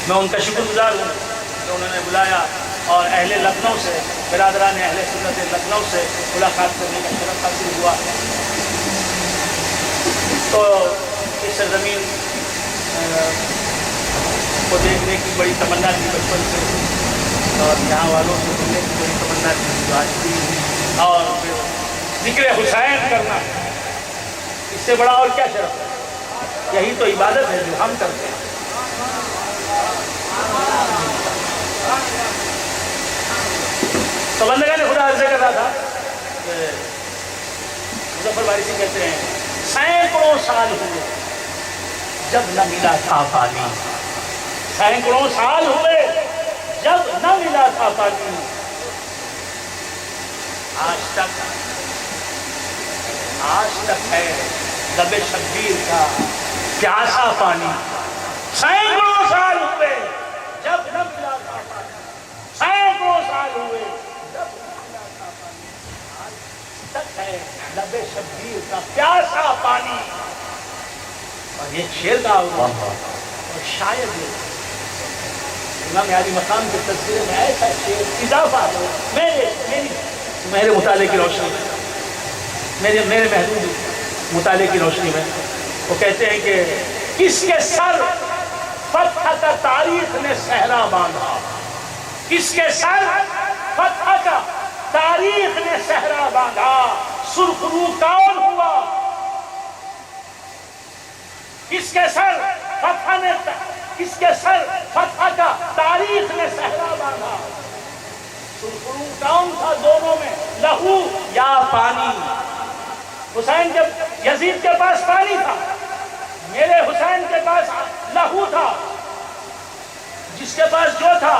میں ان کا شکر گزار ہوں کہ انہوں نے بلایا اور اہل لکھنؤ سے، برادران اہل سنت لکھنؤ سے ملاقات کرنے کا شرف حاصل ہوا۔ تو اس سرزمین کو دیکھنے کی بڑی تمنا تھی بچپن سے، اور یہاں والوں سے ملنے کی بڑی تمنا تھی جو آج بھی، اور پھر ذکر حسین کرنا، اس سے بڑا اور کیا شرف ہے؟ یہی تو عبادت ہے جو ہم کرتے ہیں۔ تو بندگان خدا عرض کر رہا تھا کہ مظفر وارثی کہتے ہیں سینکڑوں سال ہوئے جب نہ ملا تھا پانی، سینکڑوں سال ہوئے جب نہ ملا تھا پانی، آج تک ہے لب شبیر کا پیاسا پانی۔ سینکڑوں سال ہوئے جب نہ ملا تھا پانی، سینکڑوں سال ہوئے جب نہ ملا تھا پانی، آج تک ہے لب شبیر کا پیاسا پانی۔ اور یہ شعر کا ہوگا، اور شاید امام عالی مقام کے تذکرے میں ایسا شعر اضافہ ہو میرے مطالعے کی روشنی میں، میرے محدود مطالعے کی روشنی میں، وہ کہتے ہیں کہ کس کے سر فتح کا تاریخ نے صحرا باندھا، کس کے سر فتح کا تاریخ نے صحرا باندھا، سرخ رو کون ہوا، کس کے سر فتح کا تاریخ نے صحرا باندھا، سرخ رو کون تھا دونوں میں، لہو یا پانی۔ حسین جب یزید کے پاس پانی تھا، میرے حسین کے پاس لہو تھا، جس کے پاس جو تھا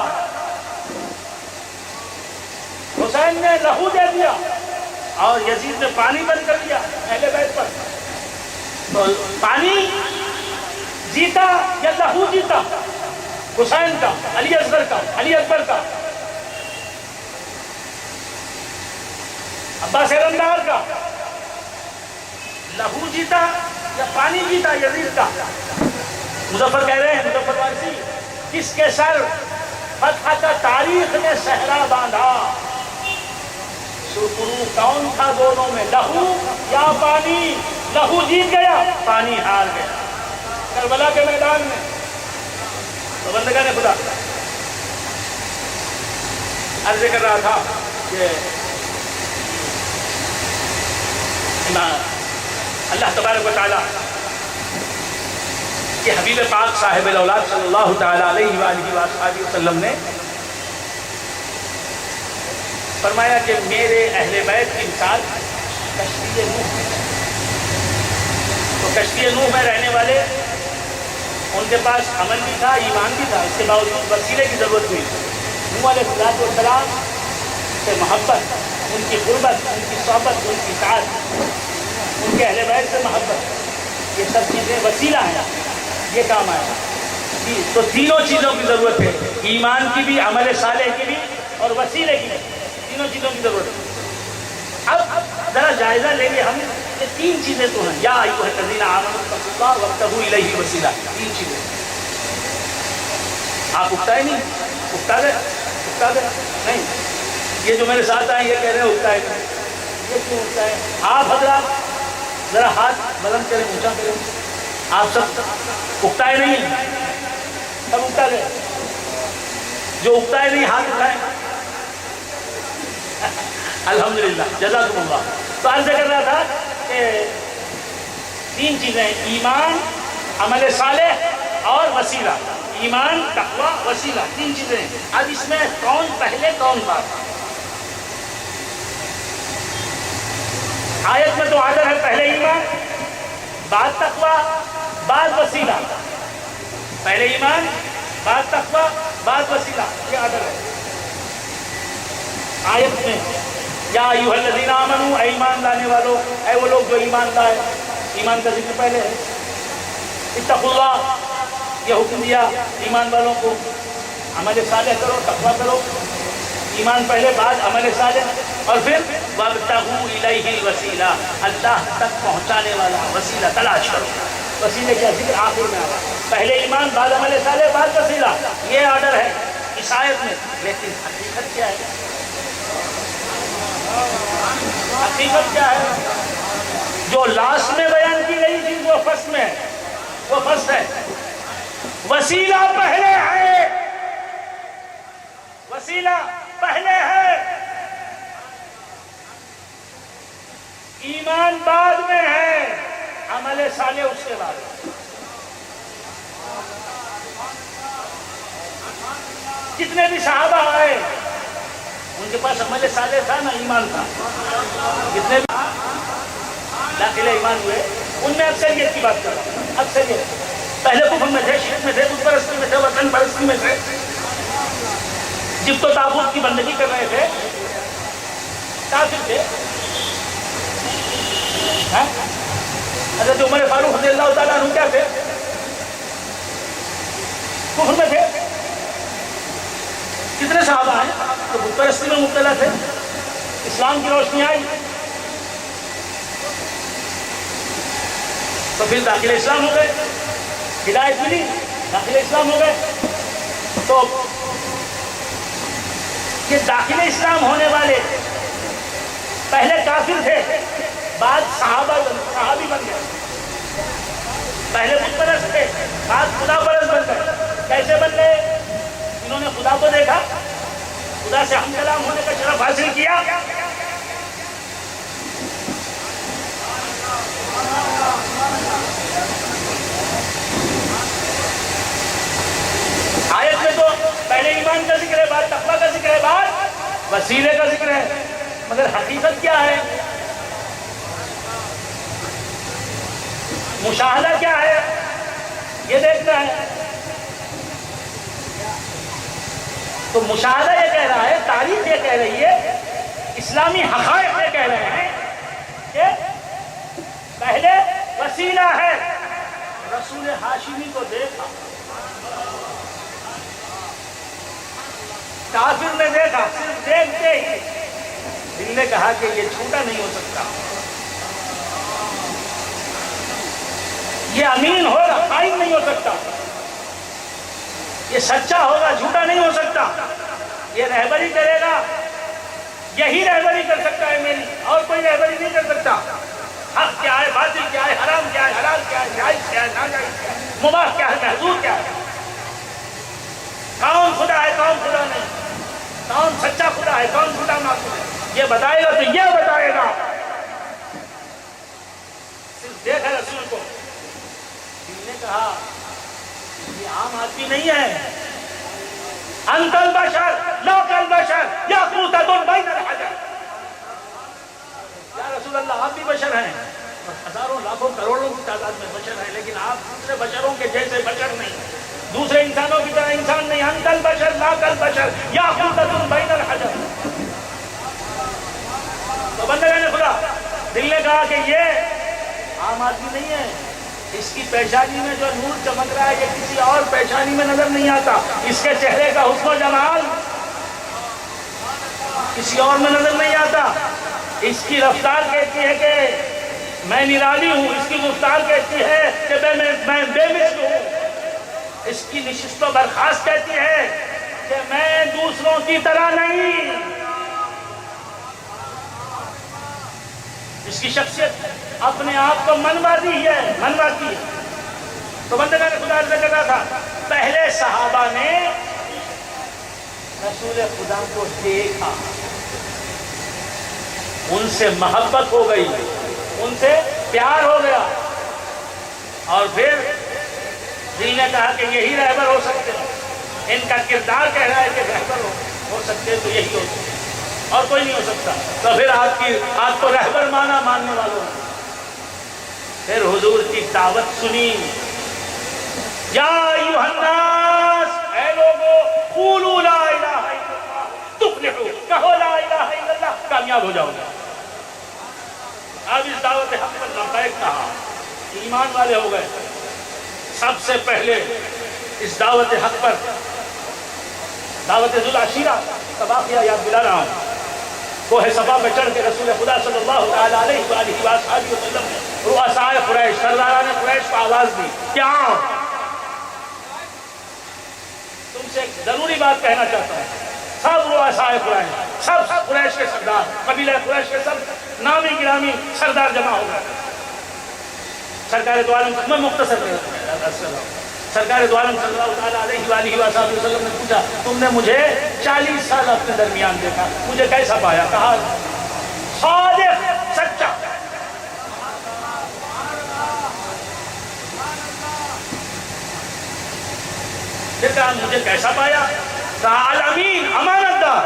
حسین نے لہو دے دیا اور یزید نے پانی بند کر دیا اہل بیت پر۔ تو پانی جیتا یا لہو جیتا؟ حسین کا، علی اصغر کا، علی اکبر کا، عباس رندار کا؟ لہو جیتا یا پانی جیتا یزید کا؟ مظفر کہہ رہے ہیں، مظفر وارثی، کس کے سر فتح کا تاریخ نے صحرا باندھا، سرخرو کون تھا دونوں میں، لہو یا پانی؟ لہو جیت گیا، پانی ہار گیا کربلا کے میدان میں۔ تو بندگان خدا عرض کر رہا تھا کہ اللہ تبارک و تعالیٰ کہ حبیب پاک صاحب الاولاد صلی اللہ تعالیٰ علیہ وآلہ وآلہ وسلم نے فرمایا کہ میرے اہل بیت کی مثال کشتی نوح ہے۔ تو کشتی نوح میں رہنے والے، ان کے پاس عمل بھی تھا، ایمان بھی تھا، اس کے باوجود وسیلے کی ضرورت ہوئی۔ نوح علیہ السلام سے محبت، ان کی قربت، ان کی صحبت، ان کی اطاعت، ان کے اہل بیت سے محبت، یہ سب چیزیں وسیلہ ہیں، یہ کام آئے۔ تو تینوں چیزوں کی ضرورت ہے، ایمان کی بھی، عمل صالح کی بھی، اور وسیلے کی بھی، تینوں چیزوں کی ضرورت ہے۔ اب ذرا جائزہ لیں گے ہم، یہ 3 چیزیں تو ہیں، یا ایھا الذین آمنوا اتقوا اللہ وابتغوا الیہ الوسیلہ، 3 چیزیں۔ آپ اکتا ہی نہیں، اکتا گئے نہیں، یہ جو میرے ساتھ آئے یہ کہہ رہے ہیں اٹھتا ہے نہیں. یہ کیوں اٹھتا ہے؟ آپ حضرات ذرا ہاتھ بلند کریں، اونچا کریں. آپ سب اٹھتا ہے نہیں، سب اٹھتا ہے. جو اٹھتا ہے نہیں ہاتھ اٹھائیں. الحمدللہ جزاکم اللہ. تو عرض کر رہا تھا کہ 3 چیزیں، ایمان، عمل صالح اور وسیلہ. ایمان، تقوی، وسیلہ، 3 چیزیں. اب اس میں کون پہلے کون بعد؟ آیت میں تو آرڈر ہے پہلے ایمان بعد تقوی بعد وسیلہ. پہلے ایمان بعد تقوی بعد وسیلہ، یہ آرڈر ہے آیت میں. یا ایھا الذین آمنوا، اے ایمان لانے والوں، اے وہ لوگ جو ایمان لائے. ایمان کا ذکر پہلے ہے. اتقوا اللہ، یہ حکم دیا ایمان والوں کو. عمل صالح کرو، تقوی کرو. ایمان پہلے بعد عمل صالح. اور پھر وابتغوا الیہ الوسیلہ، اللہ تک پہنچانے والا وسیلہ تلاش کرو. وسیلے کا ذکر آخر میں آیا. پہلے ایمان بعد عمل صالح بعد وسیلہ، یہ آرڈر ہے اس آیت میں. لیکن حقیقت کیا ہے؟ حقیقت کیا ہے؟ جو لاسٹ میں بیان کی گئی تھی وہ فرسٹ میں ہے. وہ فرسٹ ہے. وسیلہ پہلے ہے، وسیلہ پہلے ہے. ایمان بعد میں ہے، عمل صالح اس کے بعد. جتنے بھی صحابہ آئے ان کے پاس عمل صالح تھا نہ ایمان تھا. جتنے بھی داخل ایمان ہوئے ان میں اکثریت کی بات کر رہا ہوں. اکثریت پہلے کفر میں تھے، شرک میں تھے، بت پرستی میں تھے، وطن پرستی میں تھے، جبت و تابوت کی بندگی کر رہے تھے، کافر تھے. حضرت عمر فاروق رضی اللہ تعالیٰ عنہ کیا تھے؟ کفر میں تھے. کتنے صحابہ ہیں تو بت پرستی میں مبتلا تھے. اسلام کی روشنی آئی تو پھر داخل اسلام ہو گئے. ہدایت ملی، داخل اسلام ہو گئے. تو یہ داخل اسلام ہونے والے پہلے کافر تھے، بعد صحابی بن گئے. پہلے بت پرست تھے، بعد خدا پرست بن گئے. کیسے بن گئے؟ انہوں نے خدا کو دیکھا، خدا سے ہم کلام ہونے کا شرف حاصل کیا. آیت میں تو پہلے ایمان کا ذکر ہے، بعد تقویٰ کا ذکر ہے، بعد وسیلے کا ذکر ہے. مگر حقیقت کیا ہے؟ مشاہدہ کیا ہے؟ یہ دیکھنا ہے. تو مشاہدہ یہ کہہ رہا ہے، تاریخ یہ کہہ رہی ہے، اسلامی حقائق یہ کہہ رہے ہیں کہ پہلے وسیلہ ہے. رسول ہاشمی کو دیکھا، کافر نے دیکھا، صرف دیکھتے ہی دل نے کہا کہ یہ جھوٹا نہیں ہو سکتا، یہ امین ہوگا، خائن نہیں ہو سکتا، یہ سچا ہوگا، جھوٹا نہیں ہو سکتا، یہ رہبری کرے گا، یہی رہبری کر سکتا ہے میری، اور کوئی رہبری نہیں کر سکتا. حق کیا ہے، باطل کیا ہے، حرام کیا ہے، حلال کیا ہے، جائز کیا ہے، ناجائز کیا ہے، مباح کیا ہے، محظور کیا ہے، کون خدا ہے، کون خدا نہیں، کون سچا خدا ہے، کون جھوٹا معصوم ہے، یہ بتائے گا. تو یہ بتائے گا. صرف دیکھا رسول کو، دل نے کہا یہ عام آدمی نہیں ہے. انت البشر لا کالبشر یاقوتۃ بین الحجر. یا رسول اللہ آپ بھی بشر ہیں، ہزاروں لاکھوں کروڑوں کی تعداد میں بشر ہیں، لیکن آپ دوسرے بشروں کے جیسے بشر نہیں، دوسرے انسانوں کی طرح انسان نہیں. انت البشر لا کالبشر یاقوتۃ بین الحجر. تو بندگان خدا دل نے کہا کہ یہ عام آدمی نہیں ہے، اس کی پیشانی میں جو نور چمک رہا ہے یہ کسی اور پیشانی میں نظر نہیں آتا. اس کے چہرے کا حسن و جمال کسی اور میں نظر نہیں آتا. اس کی رفتار کہتی ہے کہ میں نرالی ہوں، اس کی گفتار کہتی ہے کہ میں بے مثل ہوں. اس کی نشست و برخاست کہتی ہے کہ میں دوسروں کی طرح نہیں. اس کی شخصیت اپنے آپ کو منواتی ہے تو بندگان خدا عرض کر رہا تھا پہلے صحابہ نے رسول خدا کو دیکھا، ان سے محبت ہو گئی، ان سے پیار ہو گیا، اور پھر دل نے کہا کہ یہی رہبر ہو سکتے ہیں، ان کا کردار کہہ رہا ہے کہ رہبر ہو سکتے ہیں تو یہی ہو سکتے ہیں، اور کوئی نہیں ہو سکتا۔ تو پھر آپ کو رہبر ماننے والوں نے پھر حضور کی دعوت سنی، یا ایھا الناس، اے لوگو، قولوا لا الہ الا اللہ تفلحوا، کہو لا الہ الا اللہ، کامیاب ہو جاؤ گے۔ اب اس دعوت حق پر لبیک کہا، ایمان والے ہو گئے۔ سب سے پہلے اس دعوت حق پر دعوت ذوالعشیرہ کا واقعہ یاد دلا رہا ہوں۔ کوہ صفا پہ چڑھ کے رسول خدا صلی اللہ تعالیٰ علیہ وآلہ وسلم نے رؤساء قریش، سرداران قریش کو آواز دی کہ آؤ، تم سے ایک ضروری بات کہنا چاہتا ہوں۔ سب رؤساء قریش، سب قریش کے سردار، قبیلہ قریش کے سب نامی گرامی سردار جمع ہو گئے۔ سرکار دو عالم، میں مختصر سرکار دو عالم صلی اللہ تعالیٰ علیہ وآلہ وسلم نے پوچھا تم نے مجھے 40 سال اپنے درمیان دیکھا، مجھے کیسا پایا؟ کہا صادق، سچا۔ پھر کہا مجھے کیسا پایا؟ کہا الامین، امانت دار۔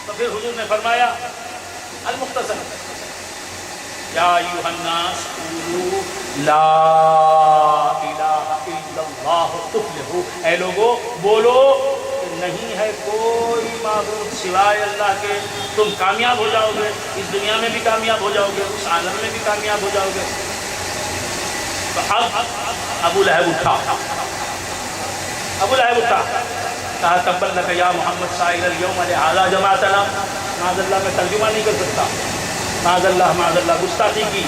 تو پھر حضور نے فرمایا المختصر، یا ایھا الناس قولوا لا الہ الا اللہ تفلحوا، اے لوگو بولو کہ نہیں ہے کوئی معبود سوائے اللہ کے، تم کامیاب ہو جاؤ گے، اس دنیا میں بھی کامیاب ہو جاؤ گے، اس عالم میں بھی کامیاب ہو جاؤ گے۔ تو اب ابو لہب اٹھا، کہا تبت لک یا محمد سائر الیوم لہذا جمعتنا، معاذ اللہ میں ترجمہ نہیں کر سکتا، معاذ اللہ گستاخی کی۔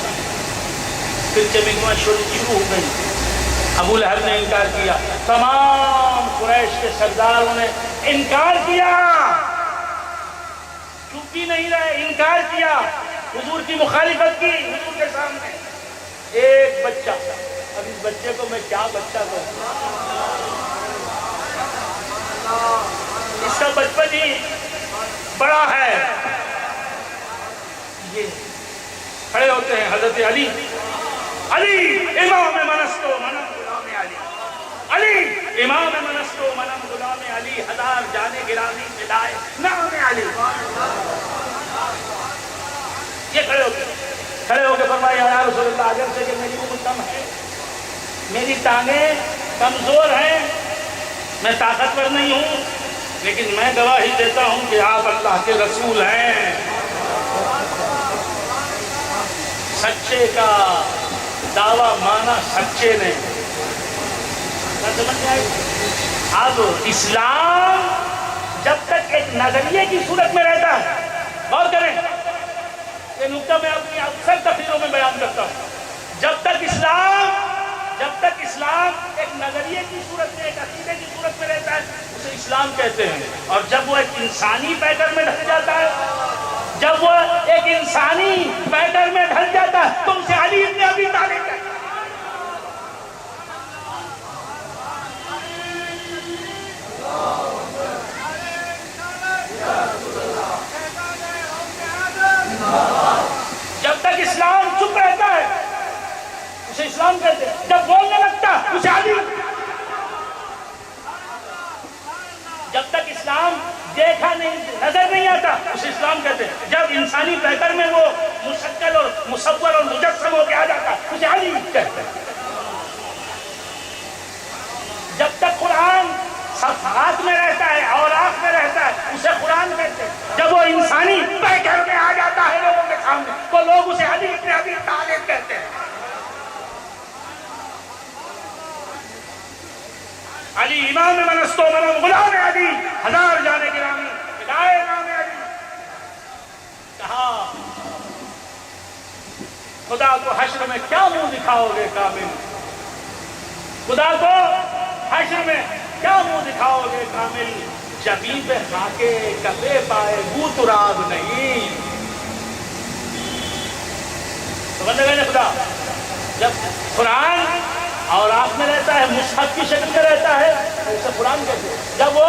پھر چمکنا شروع ہو گئی، ابو لہب نے انکار کیا، تمام قریش کے سرداروں نے انکار کیا، چپ بھی نہیں رہے، انکار کیا، حضور کی مخالفت کی حضور کے سامنے۔ ایک بچہ، اب اس بچے کو میں کیا بچہ کہوں، اس کا بچپن ہی بڑا ہے۔ یہ کھڑے ہوتے ہیں حضرت علی امام منستو منم غلام علی، علی امام منستو منم غلام علی، ہزار جانے گرامی فدائے نام علی۔ یہ کھڑے ہو کے فرمایا یا رسول اللہ، اگرچہ کہ میری عمر کم ہے، میری ٹانگیں کمزور ہیں، میں طاقتور نہیں ہوں، لیکن میں گواہی دیتا ہوں کہ آپ اللہ کے رسول ہیں۔ سچے کا دعویٰ مانا سچے نے۔ اب اسلام جب تک ایک نظریے کی صورت میں رہتا ہے، غور کریں، یہ نکتہ میں اپنی اکثر تقریروں میں بیان کرتا ہوں، جب تک اسلام ایک نظریے کی صورت میں، ایک عقیدے کی صورت میں رہتا ہے، اسے اسلام کہتے ہیں، اور جب وہ ایک انسانی پیٹرن میں ڈھل جاتا ہے، جب وہ ایک انسانی پیٹرن میں ڈھل جاتا ہے، تم سے علی ابن ابی طالب ہے۔ جب تک اسلام چپ رہتا ہے اسے اسلام کہتے ہیں، جب بولنے لگتا اسے علی۔ جب تک اسلام دیکھا نہیں، نظر نہیں آتا، اسے اسلام کہتے ہیں، جب انسانی پیکر میں وہ مشکل اور مصور اور مجسم ہو کے آ جاتا اسے علی کہتے ہیں۔ جب تک قرآن صفحات میں رہتا ہے، اوراق میں رہتا ہے، اسے قرآن کہتے ہیں، جب وہ انسانی پیکر میں آ جاتا ہے لوگوں کے سامنے تو لوگ اسے علی ابن ابی طالب کہتے ہیں۔ علی امام منستو منم غلام علی، ہزار جانے گرامی فدائے نام علی۔ کہا خدا کو حشر میں کیا منہ دکھاؤ گے کامل، خدا کو حشر میں کیا منہ دکھاؤ گے کامل، جبی پہ خاکے کبے پائے بو تراب نہیں. تو بندگان خدا جب قرآن اور آپ میں رہتا ہے، مصحف کی شکل میں رہتا ہے، اسے قرآن کہتے ہیں. جب وہ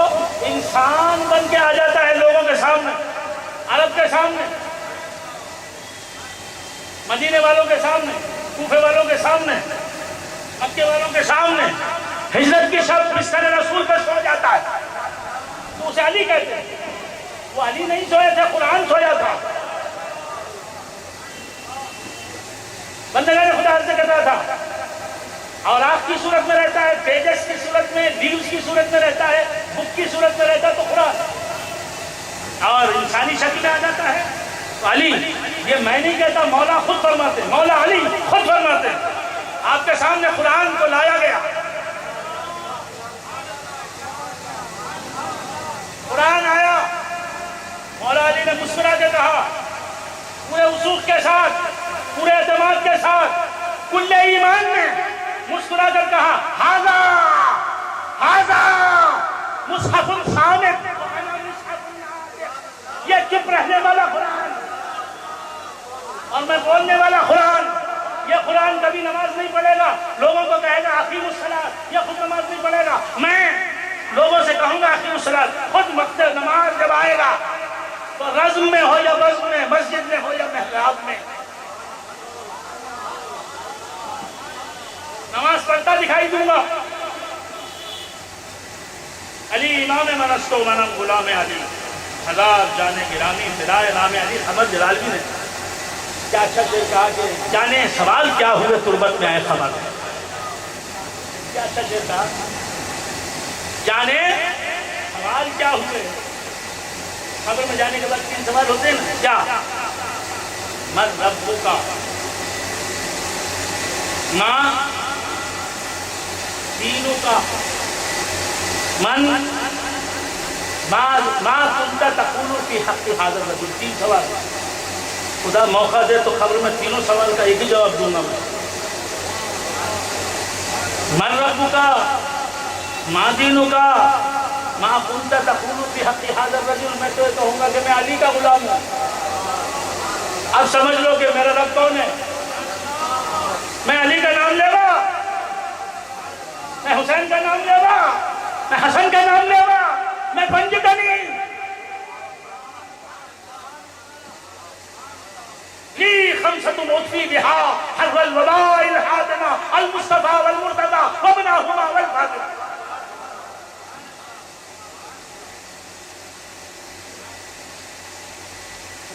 انسان بن کے آ جاتا ہے لوگوں کے سامنے، عرب کے سامنے، مدینے والوں کے سامنے، کوفے والوں کے سامنے، مکے والوں کے سامنے، ہجرت کی شب بستر رسول پر سو جاتا ہے تو اسے علی کہتے ہیں. وہ علی نہیں سویا تھا، قرآن سویا تھا. بندگان خدا سے کہتا تھا اور آنکھ کی صورت میں رہتا ہے، تیجس کی صورت میں، دیوس کی صورت میں رہتا ہے، بک کی صورت میں رہتا ہے تو قرآن، اور انسانی شکل میں آ جاتا ہے تو علی. یہ میں نہیں کہتا، مولا خود فرماتے، مولا علی خود فرماتے. آپ کے سامنے قرآن کو لایا گیا، قرآن آیا، مولا علی نے مسکرا کے کہا، پورے وثوق کے ساتھ، پورے اعتماد کے ساتھ، کل ایمان میں مسکرا کر کہا، ہاذا ہاذا مصحف صامت، یہ چپ رہنے والا قرآن اور میں بولنے والا قرآن. یہ قرآن کبھی نماز نہیں پڑھے گا، لوگوں کو کہے گا اقیموا الصلاۃ، یہ خود نماز نہیں پڑھے گا. میں لوگوں سے کہوں گا اقیموا الصلاۃ، خود وقت نماز جب آئے گا تو رزم میں ہو یا بزم میں، مسجد میں ہو یا محراب میں، نماز پڑھتا دکھائی دوں گا. علی امام منستو منم غلام علی، ہزار جانے گرامی فدائے نام علی. خبر جلالوی نے کیا اچھا شعر کہا کہ جانے سوال کیا ہوئے تربت میں آئے خبر. کیا اچھا شعر کہا، جانے سوال کیا ہوئے. خبر میں جانے کے بعد 3 سوال ہوتے ہیں نا. کیا؟ من ربک، ماں دینک، من ما کنت تقول فی حق ھذا الرجل. 3 سوال. خدا موقع دے تو خبر میں تینوں سوال کا ایک ہی جواب دوں گا میں. من ربک، ما دینک، ما کنت تقول فی حق ھذا الرجل. میں تو یہ کہوں گا کہ میں علی کا غلام ہوں. اب سمجھ لو کہ میرا رب کون ہے. میں علی کا نام لے گا، میں حسین کا نام لے گا، میں حسن کا نام لے گا، میں پنج کنی لی خمسۃ اطفی بہا حر الوباء الحاتمہ المصطفیٰ والمرتضیٰ وابناہما والفاطمہ.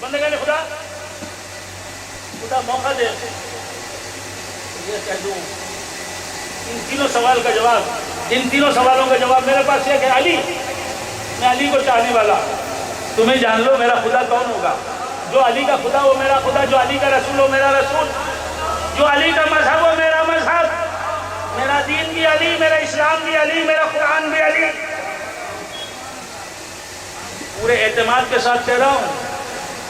بندگان خدا موقع دے یہ کہہ دوں ان تینوں سوال کا جواب، ان تینوں سوالوں کا جواب میرے پاس یہ کہ علی، میں علی کو چاہنے والا. تمہیں جان لو میرا خدا کون ہوگا. جو علی کا خدا وہ میرا خدا، جو علی کا رسول وہ میرا رسول، جو علی کا مذہب وہ میرا مذہب، میرا دین بھی علی، میرا اسلام بھی علی، میرا قرآن بھی علی. پورے اعتماد کے ساتھ کہہ رہا ہوں،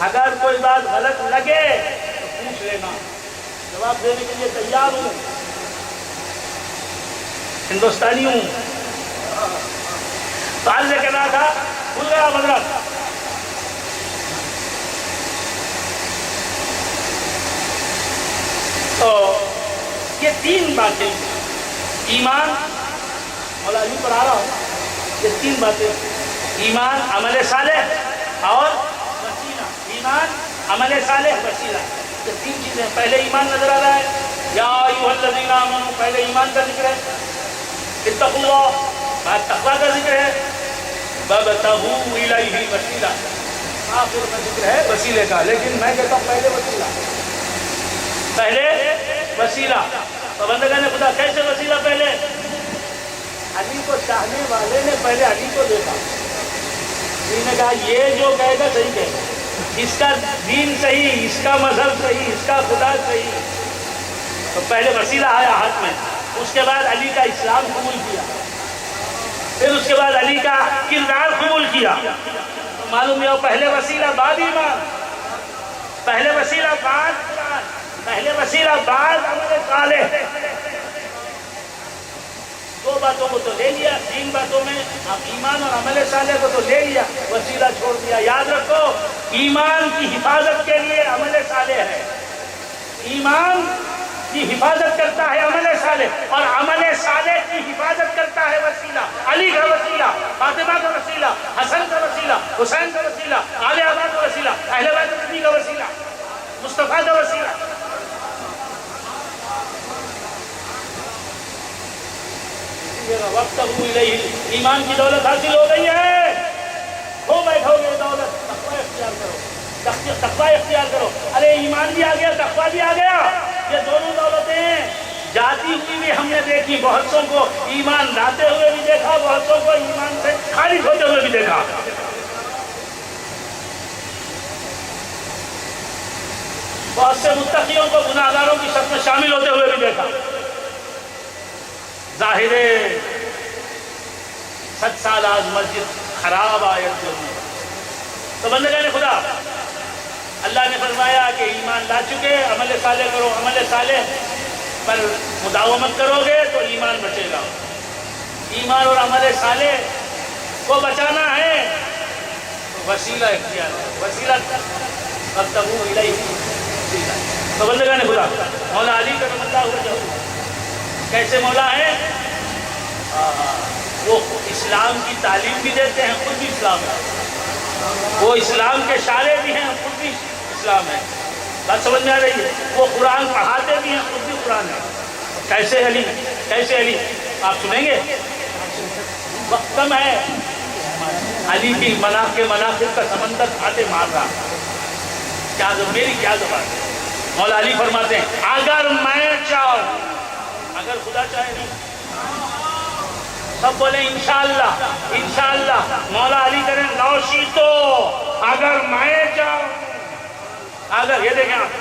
اگر کوئی بات غلط لگے تو پوچھ لینا، جواب دینے کے لیے تیار ہوں. ہندوستانی ہوں. تو آج سے کہنا تھا بھول گیا مدرک. تو یہ 3 باتیں، ایمان، مولا علی پر آ رہا ہوں، یہ 3 باتیں، ایمان، عمل صالح اور وسیلہ. ایمان، عمل صالح، وسیلہ، یہ 3 چیزیں. پہلے ایمان نظر آ رہا ہے، یا ایھا الذین آمنوا، پہلے ایمان کا ذکر ہے. اتقوا اللہ، بعد تقویٰ کا ذکر ہے. وابتغوا الیہ وسیلہ، آخر میں ذکر ہے وسیلے کا. لیکن میں کہتا ہوں پہلے وسیلہ، پہلے وسیلہ. تو بندگان خدا کیسے وسیلہ؟ پہلے علی کو چاہنے والے نے پہلے علی کو دیکھا. علی نے کہا یہ جو کہے گا صحیح کہے گا، اس کا دین صحیح، اس کا مذہب صحیح، اس کا خدا صحیح. تو پہلے وسیلہ آیا ہاتھ میں. اس کے بعد علی کا اسلام قبول کیا، پھر اس کے بعد علی کا کردار قبول کیا. معلوم ہے پہلے وسیلہ بعد ایمان، پہلے وسیلہ بعد قرآن، پہلے وسیلہ بعد عمل صالح. دو باتوں کو تو لے لیا، 3 باتوں میں اب ایمان اور عمل صالح کو تو لے لیا، وسیلہ چھوڑ دیا۔ یاد رکھو ایمان کی حفاظت کے لیے عمل صالح ہے، ایمان کی حفاظت کرتا ہے عمل صالح، اور عمل صالح کی حفاظت کرتا ہے وسیلہ۔ علی کا وسیلہ، فاطمہ کا وسیلہ، حسن کا وسیلہ، حسین کا وسیلہ، آل اولاد کا وسیلہ، اہل بیت نبی کا وسیلہ، مصطفیٰ کا وسیلہ۔ وقت ایمان کی دولت حاصل ہو گئی ہے، ہو بیٹھو گے دولت، تقوی اختیار کرو، تقوی اختیار کرو۔ ارے ایمان بھی آ گیا، تقوی بھی آ گیا، یہ دونوں دولتیں جاتی ہوئی بھی ہم نے دیکھی، بہت سو کو ایمان لاتے ہوئے بھی دیکھا، بہت سو کو ایمان سے خارج ہوتے ہوئے بھی دیکھا۔ بہت سے متقیوں کو گناہگاروں کی صف میں شامل ہوتے ہوئے بھی دیکھا۔ ظاہر 7 سال آج مسجد خراب آیت جو ہے تو بندگان خدا اللہ نے فرمایا کہ ایمان لا چکے، عمل صالح کرو، عمل صالح پر مداومت کرو گے تو ایمان بچے گا۔ ایمان اور عمل صالح کو بچانا ہے تو وسیلہ اختیار ہے، وسیلہ فابتغوا الیہ وسیلہ۔ تو بندگان خدا مولا علی کرم اللہ وجہہ کیسے مولا ہے؟ وہ اسلام کی تعلیم بھی دیتے ہیں، خود بھی اسلام ہے، وہ اسلام کے شارع بھی ہیں، خود بھی اسلام ہے۔ بات سمجھ میں آ رہی ہے؟ وہ قرآن پڑھاتے بھی ہیں، خود بھی قرآن ہے۔ کیسے علی؟ کیسے علی؟ آپ سنیں گے، وقت کم ہے۔ علی کی مناقب کا سمندر آتے مار رہا، کیا میری کیا زبان ہے۔ مولا علی فرماتے ہیں اگر میں چاہوں، اگر خدا چاہے نہیں، سب بولیں انشاءاللہ، انشاءاللہ۔ مولا علی کریں نوشی تو اگر میں چاہوں، اگر یہ دیکھیں آپ،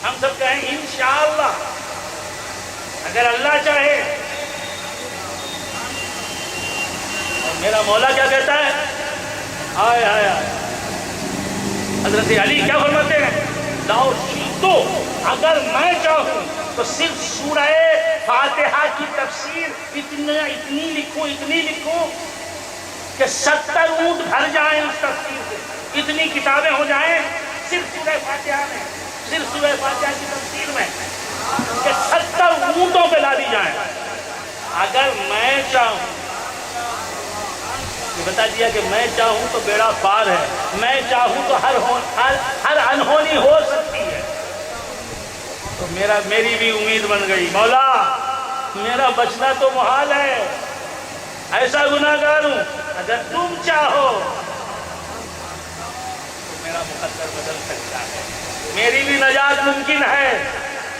ہم سب کہیں انشاءاللہ، اگر اللہ چاہے۔ اور میرا مولا کیا کہتا ہے؟ آئے آئے آئے، حضرت علی کیا فرماتے ہیں؟ لاؤ تو اگر میں چاہوں تو صرف سورہ فاتحہ کی تفسیر اتنی لکھوں کہ 70 اونٹ بھر جائیں اس تفسیر سے، اتنی کتابیں ہو جائیں صرف سورہ فاتحہ میں، صرف سورہ فاتحہ کی تفسیر میں، کہ 70 اونٹوں پہ لا دی جائیں۔ اگر میں چاہوں، یہ بتا دیا کہ میں چاہوں تو بیڑا پار ہے، میں چاہوں تو ہر انہونی ہو سکتی ہے۔ تو میری بھی امید بن گئی، مولا میرا بچنا تو محال ہے، ایسا گناہگار ہوں، اگر تم چاہو تو میرا مقدر بدل سکتا ہے، میری بھی نجات ممکن ہے۔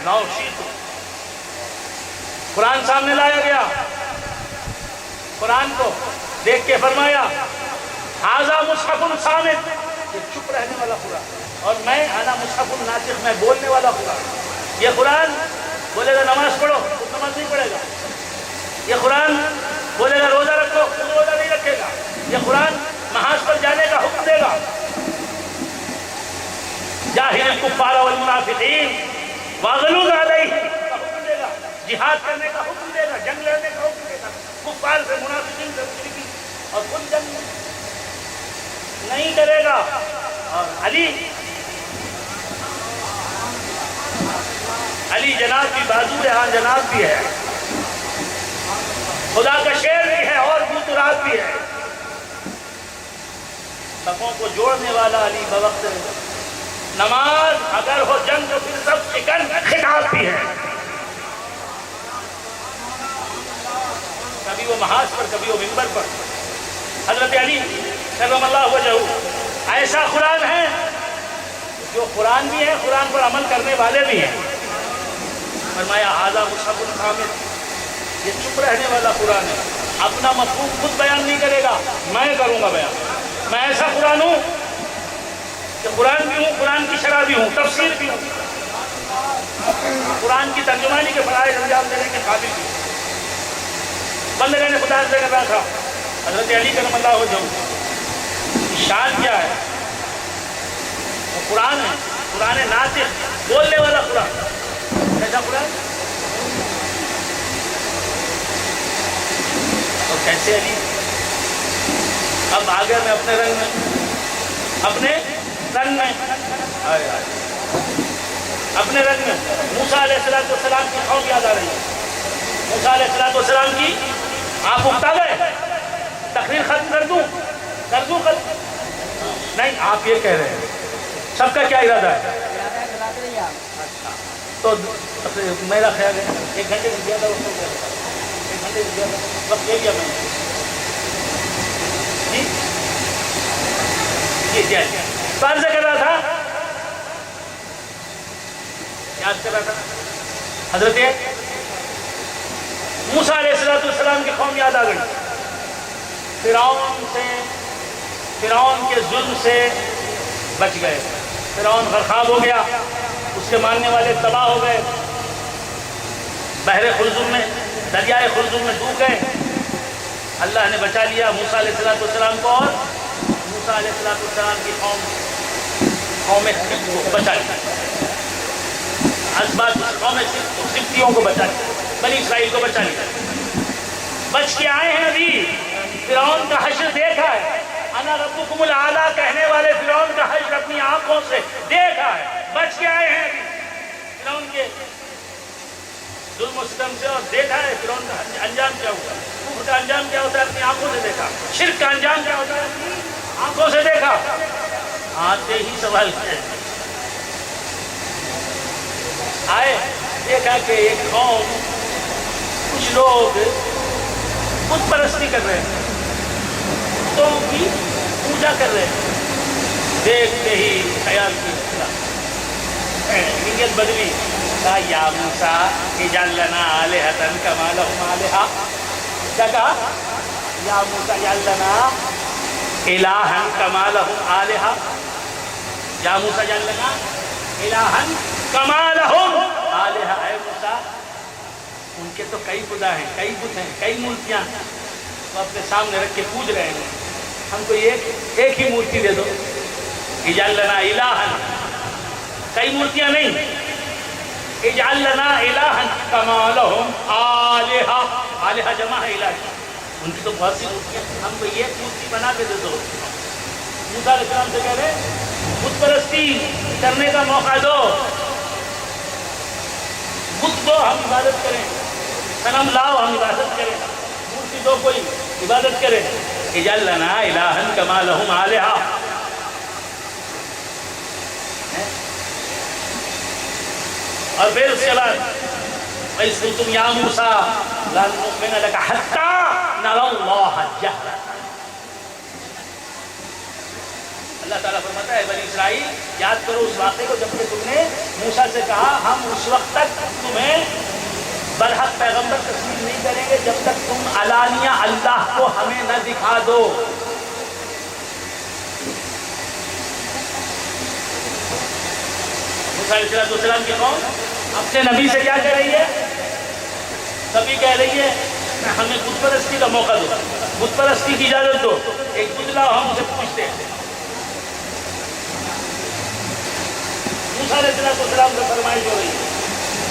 نوشیت قرآن سامنے لایا گیا، قرآن کو دیکھ کے فرمایا ھذا مصحف صامت، یہ چپ رہنے والا قرآن، اور میں انا مصحف ناطق، میں بولنے والا قرآن۔ یہ قرآن بولے گا نماز پڑھو، خود نماز نہیں پڑھے گا۔ یہ قرآن بولے گا روزہ رکھو، خود روزہ نہیں رکھے گا۔ یہ قرآن محاذ پر جانے کا حکم دے گا، جاہد الکفار والمنافقین واغلظ علیہم کا حکم دے گا، جہاد کرنے کا حکم دے گا، جنگ لڑنے کا حکم دے گا، کفار سے، منافقین سے، مشرکین، اور خود جنگ نہیں کرے گا۔ اور علی جناب کی بازو ہے، ہاں جناب بھی ہے، خدا کا شیر بھی ہے اور بوترات بھی ہے، صفوں کو جوڑنے والا علی بوقت نماز، اگر ہو جنگ تو پھر سب چکن خطاب بھی ہے۔ کبھی وہ محاذ پر، کبھی وہ منبر پر۔ حضرت علی کرم اللہ وجہہ ایسا قرآن ہے جو قرآن بھی ہے، قرآن پر عمل کرنے والے بھی ہیں۔ فرمایا ھذا مصحف صامت، یہ چپ رہنے والا قرآن ہے، اپنا مفہوم خود بیان نہیں کرے گا، میں کروں گا بیان۔ میں ایسا قرآن ہوں کہ قرآن بھی ہوں، قرآن کی شرح بھی ہوں، تفسیر بھی ہوں، قرآن کی ترجمانی کے فرائض انجام دینے کے قابل بھی ہوں۔ بندگان خدا سے کر رہا تھا حضرت علی کرم اللہ وجہہ، شان کیا ہے؟ وہ قرآن ہے، قرآن ناطق، بولنے والا قرآن۔ ایسا قرآن کیسے علی؟ اب آ گیا میں اپنے رنگ میں، اپنے رنگ میں، آئے آئے اپنے رنگ میں۔ موسیٰ علیہ السلام کی قوم یاد آ رہی ہے، موسیٰ علیہ السلام کی۔ آپ اکتا گئے، تقریر ختم کر دوں ختم؟ نہیں، آپ یہ کہہ رہے ہیں سب کا کیا ارادہ ہے؟ تو میرا خیال ہے 1 گھنٹے سے زیادہ وقت ہو گیا، 1 گھنٹے سے زیادہ وقت لے لیا میں نے۔ جی تو عرض کر رہا تھا، یاد کر رہا تھا حضرت موسیٰ علیہ السلام کی قوم یاد آ گئی۔ فرعون کے ظلم سے بچ گئے، فرعون غرقاب ہو گیا، اس کے ماننے والے تباہ ہو گئے، بحر خلزم میں، دریائے خلزم میں ڈوب گئے۔ اللہ نے بچا لیا موسیٰ علیہ السلام کو، اور موسیٰ علیہ السلام کی قوم کو بچا لیا، قوم قبطیوں کو بچا لیا، بنی اسرائیل کو بچا لیا۔ بچ کے آئے ہیں ابھی، فرعون کا حشر دیکھا ہے، انا ربکم الاعلیٰ کہنے والے فرعون کا حشر اپنی آنکھوں سے دیکھا ہے، بچ کے آئے ہیں ابھی فرعون کے ظلم و ستم سے، اور دیکھا ہے فرعون کا انجام کیا ہوگا، کفر کا انجام کیا ہوتا ہے اپنی آنکھوں سے دیکھا، شرک کا انجام کیا ہوتا ہے اپنی آنکھوں سے دیکھا۔ آتے ہی سوال کیا آئے، دیکھا کہ ایک قوم، کچھ لوگ بت پرستی کر رہے ہیں، تو کی پوجا کر رہے ہیں۔ دیکھتے ہی خیال کی نیت بدلی، کہا یا موسیٰ اجعل لنا آلہۃ کما لہم آلہۃ۔ کیا کہا؟ یا موسیٰ اجعل لنا الہا کما لہم آلہۃ، یا موسیٰ اجعل لنا الہا کما لہم آلہۃ۔ اے موسیٰ، ان کے تو کئی خدا ہیں، کئی بت ہیں، کئی مورتیاں وہ اپنے سامنے رکھ کے پوج رہے ہیں، ہم کو ایک ہی مورتی دے دو۔ اجعل لنا الہا، کئی مورتیاں نہیں، اجعل لنا الہا کما لہم آلہۃ، آلہۃ جمع ہے الہ، ان کی تو بہت سی مورتیاں، ہم کو ایک مورتی بنا کے دے دو۔ موسیٰ علیہ السلام سے کہہ رہے بت پرستی کرنے کا موقع دو، بت دو ہم عبادت کریں، صنم لاؤ ہم عبادت کریں، مورتی دو کوئی عبادت کرے۔ اجعل لنا الہا کما لہم آلہۃ۔ اور پھر اس کے بعد وَإِذْ قُلْتُمْ يَا مُوسَىٰ لَن نُؤْمِنَ لَكَ حَتَّىٰ نَرَى اللَّهَ جَهْرَةً۔ اللہ تعالیٰ فرماتا ہے بنی اسرائیل یاد کرو اس واقعے کو جب کہ تم نے موسیٰ سے کہا ہم اس وقت تک تمہیں برحق پیغمبر تسلیم نہیں کریں گے جب تک تم علانیہ اللہ کو ہمیں نہ دکھا دو۔ موسیٰ علیہ السلام کی قوم اپنے نبی سے کیا کہہ رہی ہے؟ کبھی کہہ رہی ہے ہمیں بت پرستی کا موقع دو، بت پرستی کی اجازت دو، ایک بت لاؤ ہم اسے پوچھتے ہیں۔ موسیٰ علیہ السلام سے فرمائش ہو رہی ہے۔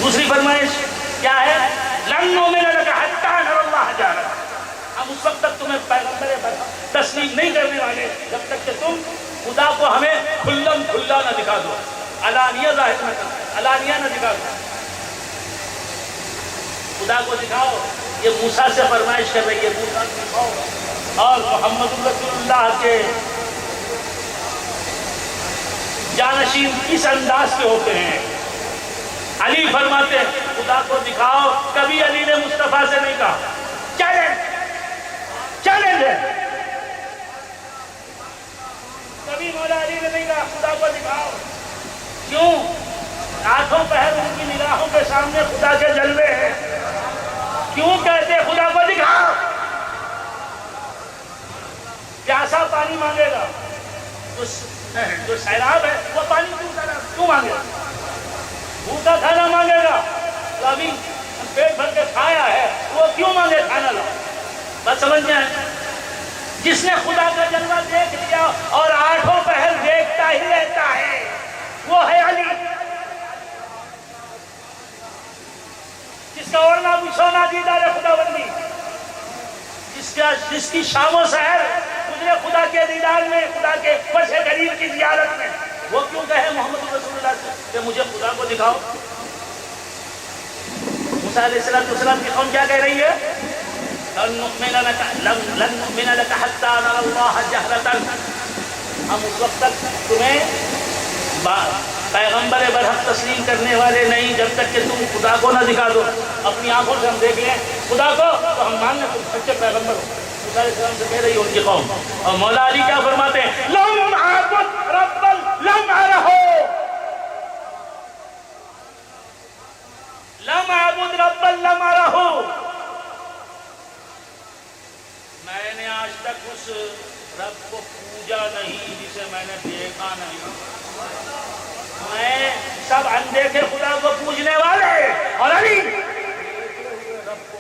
دوسری فرمائش کیا ہے؟ لن نؤمن لک حتی نری اللہ جہرۃ، ہم اس وقت تک تمہیں پیغمبر تسلیم نہیں کرنے والے جب تک کہ تم خدا کو ہمیں کھلم کھلا نہ دکھا دو، علانیہ ظاہر نہ کرو، علانیہ نہ دکھا دو، خدا کو دکھاؤ۔ یہ موسیٰ سے فرمائش کر رہی ہے موسیٰ کی قوم، اور محمد رسول اللہ کے جانشین کس انداز کے ہوتے ہیں؟ علی فرماتے ہیں خدا کو دکھاؤ، کبھی علی نے مصطفیٰ سے نہیں کہا چیلنج ہے، کبھی مولا علی نے نہیں کہا خدا کو دکھاؤ۔ کیوں؟ آنکھوں پہر ان کی نگاہوں کے سامنے خدا کے جلوے ہیں، کیوں کہتے خدا کو دکھاؤ؟ پیاسا پانی مانگے گا، جو سیلاب ہے وہ پانی کیوں مانگے گا؟ بھوکا کھانا مانگے گا، تو ابھی پیٹ بھر کے کھایا ہے وہ کیوں مانگے کھانا لا؟ بس سمجھ جائیں، جس نے خدا کا جلوہ دیکھ لیا اور آٹھوں پہر دیکھتا ہی رہتا ہے وہ ہے علی، جس کا اوڑھنا بچھونا دیدار خدا بندی، جس کی شام و سحر گزرے خدا کے دیدار میں، خدا کے وجہ کریم کی زیارت میں، وہ کیوں کہے محمد رسول اللہ سے کہ مجھے خدا کو دکھاؤ؟ موسیٰ علیہ السلام کی قوم کیا کہہ رہی ہے؟ لن نؤمن لك حتى نرى الله جهرة، ہم اس وقت تک تمہیں پیغمبر برحق تسلیم کرنے والے نہیں جب تک کہ تم خدا کو نہ دکھا دو۔ اپنی آنکھوں سے ہم دیکھ لیں خدا کو تو ہم مان لیں تم سچے پیغمبر ہو۔ موسیٰ علیہ السلام سے کہہ رہی ہے ان کی قوم، اور مولا علی کیا فرماتے ہیں؟ لم اعبد ربا لم ارہ، لم اعبد ربا لم ارہ، میں نے آج تک اس رب کو پوجا نہیں جسے میں نے دیکھا نہیں۔ میں سب اندیکھے خدا کو پوجنے والے، اور علی رب کو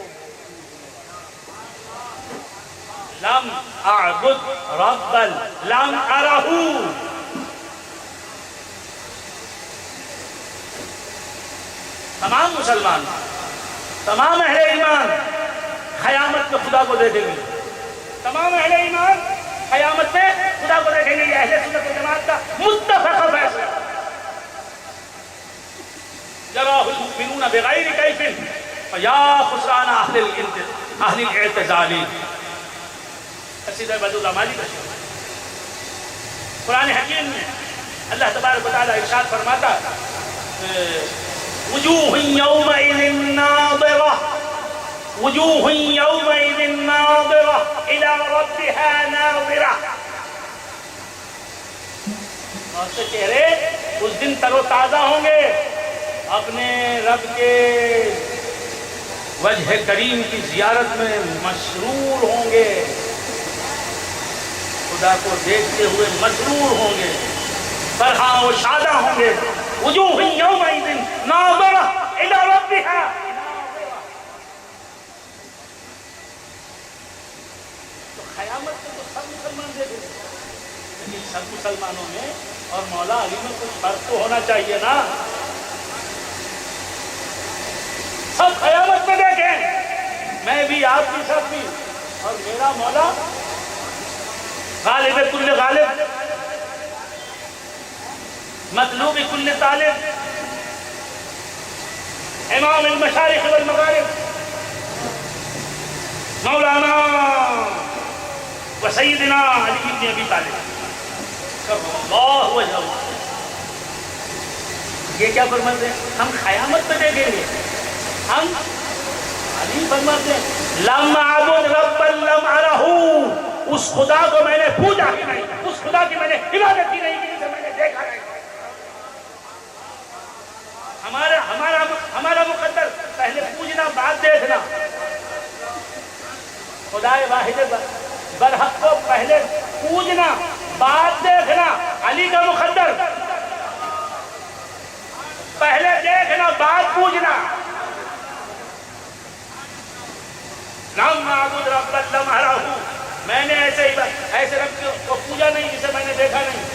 لم اعبد ربا لم ارہ۔ تمام مسلمان، تمام اہل ایمان قیامت میں خدا کو دیکھیں گے، تمام اہل ایمان قیامت میں خدا کو دیکھیں گے۔ یہ اہل سنت و جماعت کا متفق فیصلہ۔ یراہ المؤمنون بغیر کیف فیا خسران اہل الاعتزال۔ قصیدہ بدر الامالی کا شعر۔ قرآن حکیم میں اللہ تبارک و تعالیٰ ارشاد فرماتا وجوہ یومئذ ناظرہ، وجوہ یومئذ ناظرہ الی ربها ناظرہ۔ اور سے چہرے اس دن تر و تازہ ہوں گے، اپنے رب کے وجہ کریم کی زیارت میں مسرور ہوں گے، خدا کو دیکھتے ہوئے مسرور ہوں گے، فرحاں و شاداں ہوں گے۔ وجوہ یومئذ ناظرہ الی ربها، تو قیامت کو تو سب مسلمان دیکھیں گے، لیکن سب مسلمانوں میں اور مولا علی میں کچھ فرق تو ہونا چاہیے نا۔ سب قیامت میں دیکھیں، میں بھی، آپ بھی، سب بھی، اور میرا مولا غالب کل غالب، مطلوب کل طالب، امام المشارق والمغارب، مولانا و سیدنا علی بن ابی طالب کرم اللہ وجہہ۔ یہ کیا فرماتے ہیں؟ ہم قیامت میں دیکھیں گے، ہم علی فرماتے ہیں لم اعبد ربا لم ارہ، اس خدا کو میں نے پوجا ہی نہیں، اس خدا کی میں نے عبادت کی نہیں، جسے میں نے دیکھا نہیں۔ ہمارا مقدر پہلے پوجنا بعد دیکھنا، خدا واحد برحق کو پہلے پوجنا بعد دیکھنا۔ علی کا مقدر پہلے دیکھنا بعد پوجنا۔ لم اعبد ربا لم ارہ، میں نے ایسے رب کو پوجا نہیں جسے میں نے دیکھا نہیں۔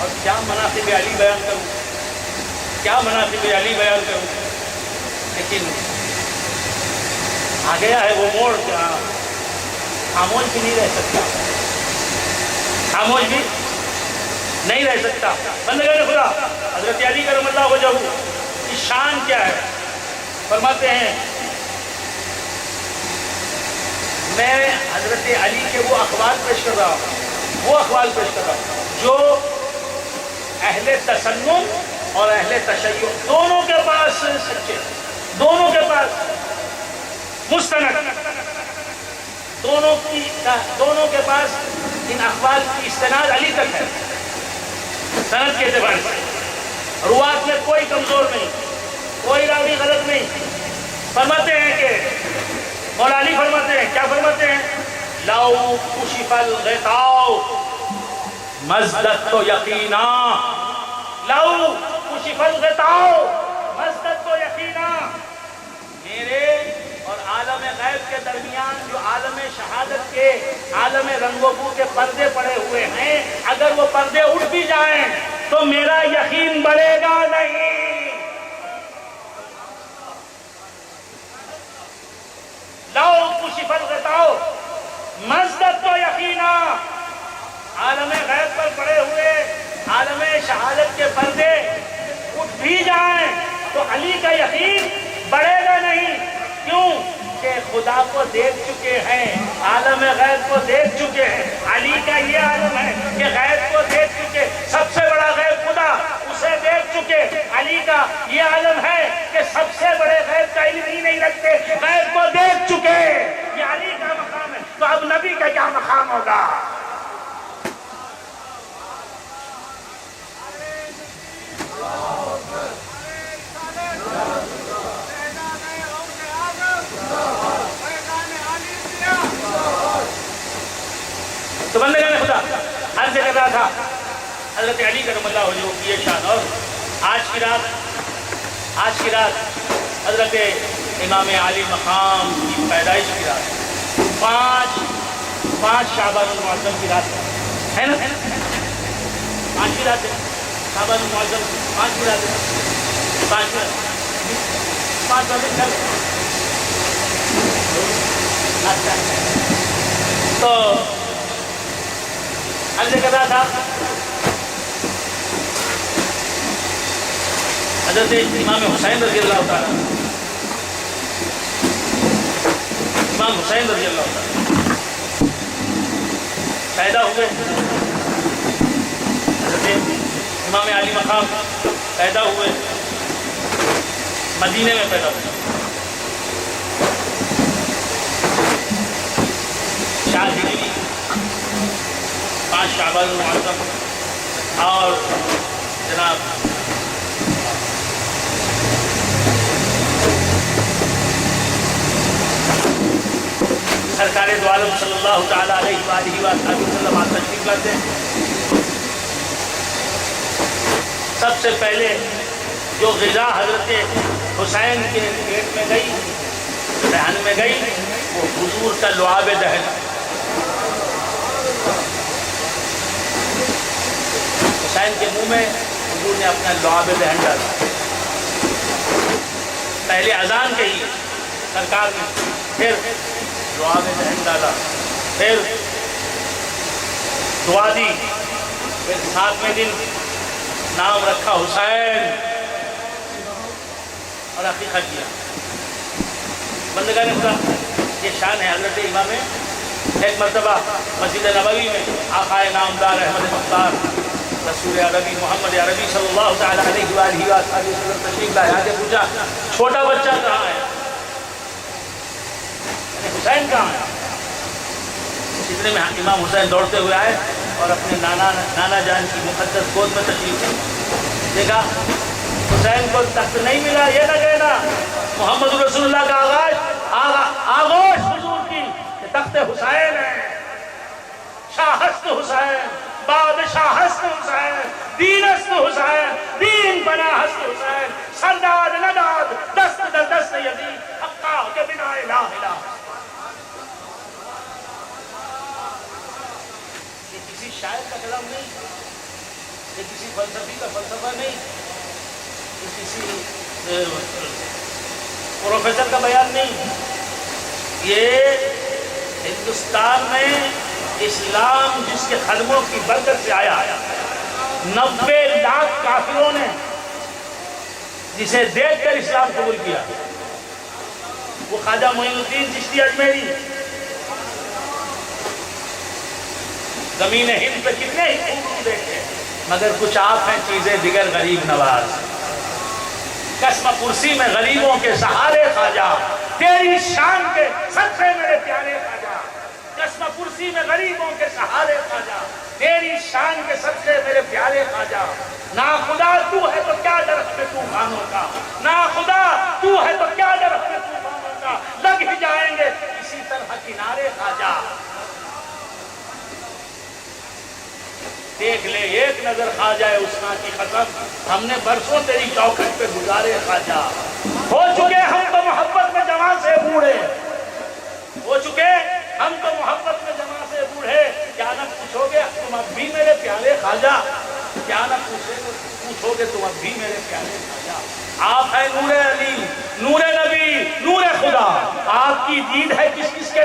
اور کیا مناقب علی بیان کروں، کیا مناقب علی بیان کروں، لیکن آ گیا ہے وہ موڑ کہ خاموش بھی نہیں رہ سکتا، خاموش بھی نہیں رہ سکتا۔ بندگان خدا حضرت علی کرم اللہ وجہہ کی شان کیا ہے؟ فرماتے ہیں میں حضرت علی کے وہ اقوال پیش کر رہا ہوں، جو اہل تسنن اور اہل تشیع دونوں کے پاس سچے، دونوں کے پاس مستند، دونوں کے پاس ان اقوال کی استناد علی تک ہے، سند کے اعتبار سے روات میں کوئی کمزور نہیں، کوئی راوی غلط نہیں۔ فرماتے ہیں کہ مولا علی فرماتے ہیں، کیا فرماتے ہیں؟ لو کشف الغطاء مزددت یقینا، لو کشف الغطاء مزددت یقینا، میرے اور عالم غیب کے درمیان جو عالم شہادت کے، عالم رنگ و بو کے پردے پڑے ہوئے ہیں، اگر وہ پردے اٹھ بھی جائیں تو میرا یقین بڑھے گا نہیں۔ کشف الغطاء مزدد تو یقینا، عالم غیب پر پڑے ہوئے عالم شہادت کے پردے اٹھ بھی جائیں تو علی کا یقین بڑھے گا نہیں. کیوں کہ خدا کو دیکھ چکے ہیں، عالم غیب کو دیکھ چکے ہیں. علی کا یہ عالم ہے کہ غیب کو دیکھ چکے، سب سے بڑا غیب خدا اسے دیکھ چکے. علی کا یہ عالم ہے کہ سب سے بڑے غیب کا علم ہی نہیں رکھتے، غیب کو دیکھ چکے. یہ علی کا مقام ہے، تو اب نبی کا کیا مقام ہوگا؟ تو بندگان خدا عرض کر رہا تھا حضرت علی کرم اللہ وجہہ کی یہ شان. اور آج کی رات حضرت امام علی مقام کی پیدائش کی رات، 5 شعبان المعظم کی رات ہے نا، 5 کی رات ہے شعبان المعظم، 5 کی رات ہے، 5 اچھا. تو عرض کر رہا تھا حضرت امام حسین رضی اللہ تعالیٰ، امام حسین رضی اللہ تعالیٰ پیدا ہوئے. حضرت امام علی مقام پیدا ہوئے مدینے میں پیدا ہوئے. شاہدی 5 شعبان المعظم اور جناب سرکار دو عالم صلی اللہ تعالیٰ علیہ وآلہ وسلم آج تشریف لاتے ہیں. سب سے پہلے جو غذا حضرت حسین کے پیٹ میں گئی، دہن میں گئی، وہ حضور کا لعاب دہن. حسین کے منہ میں حضور نے اپنا لعاب دہن ڈالا. پہلے اذان کہی سرکار نے، پھر لعاب دہن ڈالا، پھر دعا دی، پھر 7ویں دن نام رکھا حسین اور عقیقہ کیا. بندگان خدا یہ شان ہے حضرت امام. ایک مرتبہ مسجد نبوی میں آقا نامدار احمد مختار رسول عربی محمد عربی صلی اللہ تعالیٰ علیہ وآلہ وسلم تشریف لائے. آگے پوچھا چھوٹا بچہ کہاں ہے، حسین کہاں ہے؟ اتنے میں امام حسین دوڑتے ہوئے آئے اور اپنے نانا جان کی مقدس گود میں تشریف لائے. دیکھا حسین کو تخت نہیں ملا، یہ نہ کہنا محمد رسول اللہ کا آغوش حضور کی تخت حسین ہے. شاہست حسین، بادشاہست حسین، دینست حسین، دین پناہست حسین، سرداد نداد دست در دست یزید حقا کے بنا الہ الہ. یہ کسی شاعر کا کلام نہیں، یہ کسی فلسفی کا فلسفہ نہیں، یہ کسی پروفیسر کا بیان نہیں. یہ ہندوستان میں اسلام جس کے قدموں کی برکت سے آیا، 90 لاکھ کافروں نے جسے دیکھ کر اسلام قبول کیا. وہ خواجہ معین الدین چشتی اجمیری زمین ہند پہ کتنے ہی خوب دیکھتے، مگر کچھ آپ ہیں چیزیں دیگر غریب نواز. قسم کرسی میں غریبوں کے سہارے خواجہ، تیری شان کے صدقے میرے پیارے خواجہ. قسم کرسی میں غریبوں کے سہارے خواجہ، تیری شان کے صدقے میرے پیارے خواجہ. نا خدا تو ہے تو کیا ڈر ہمیں طوفانوں کا، نا خدا تو ہے تو کیا ڈر ہمیں طوفانوں کا. لگ ہی جائیں گے اسی طرح کنارے خواجہ. دیکھ لے ایک نظر کھا جائے عثمان کی قسم، ہم نے برسوں تیری چوکھٹ پہ گزارے خواجہ. ہو چکے ہم تو محبت میں جوان سے بوڑھے، ہو چکے ہم تو محبت میں جوان سے بوڑھے. کیا نہ پوچھو گے تم اب بھی میرے پیارے خواجہ، کیا نہ پوچھو گے تم اب بھی میرے پیارے خواجہ. آپ ہیں نور علی، نور نبی، نور خدا. آپ کی دید ہے کس کس کے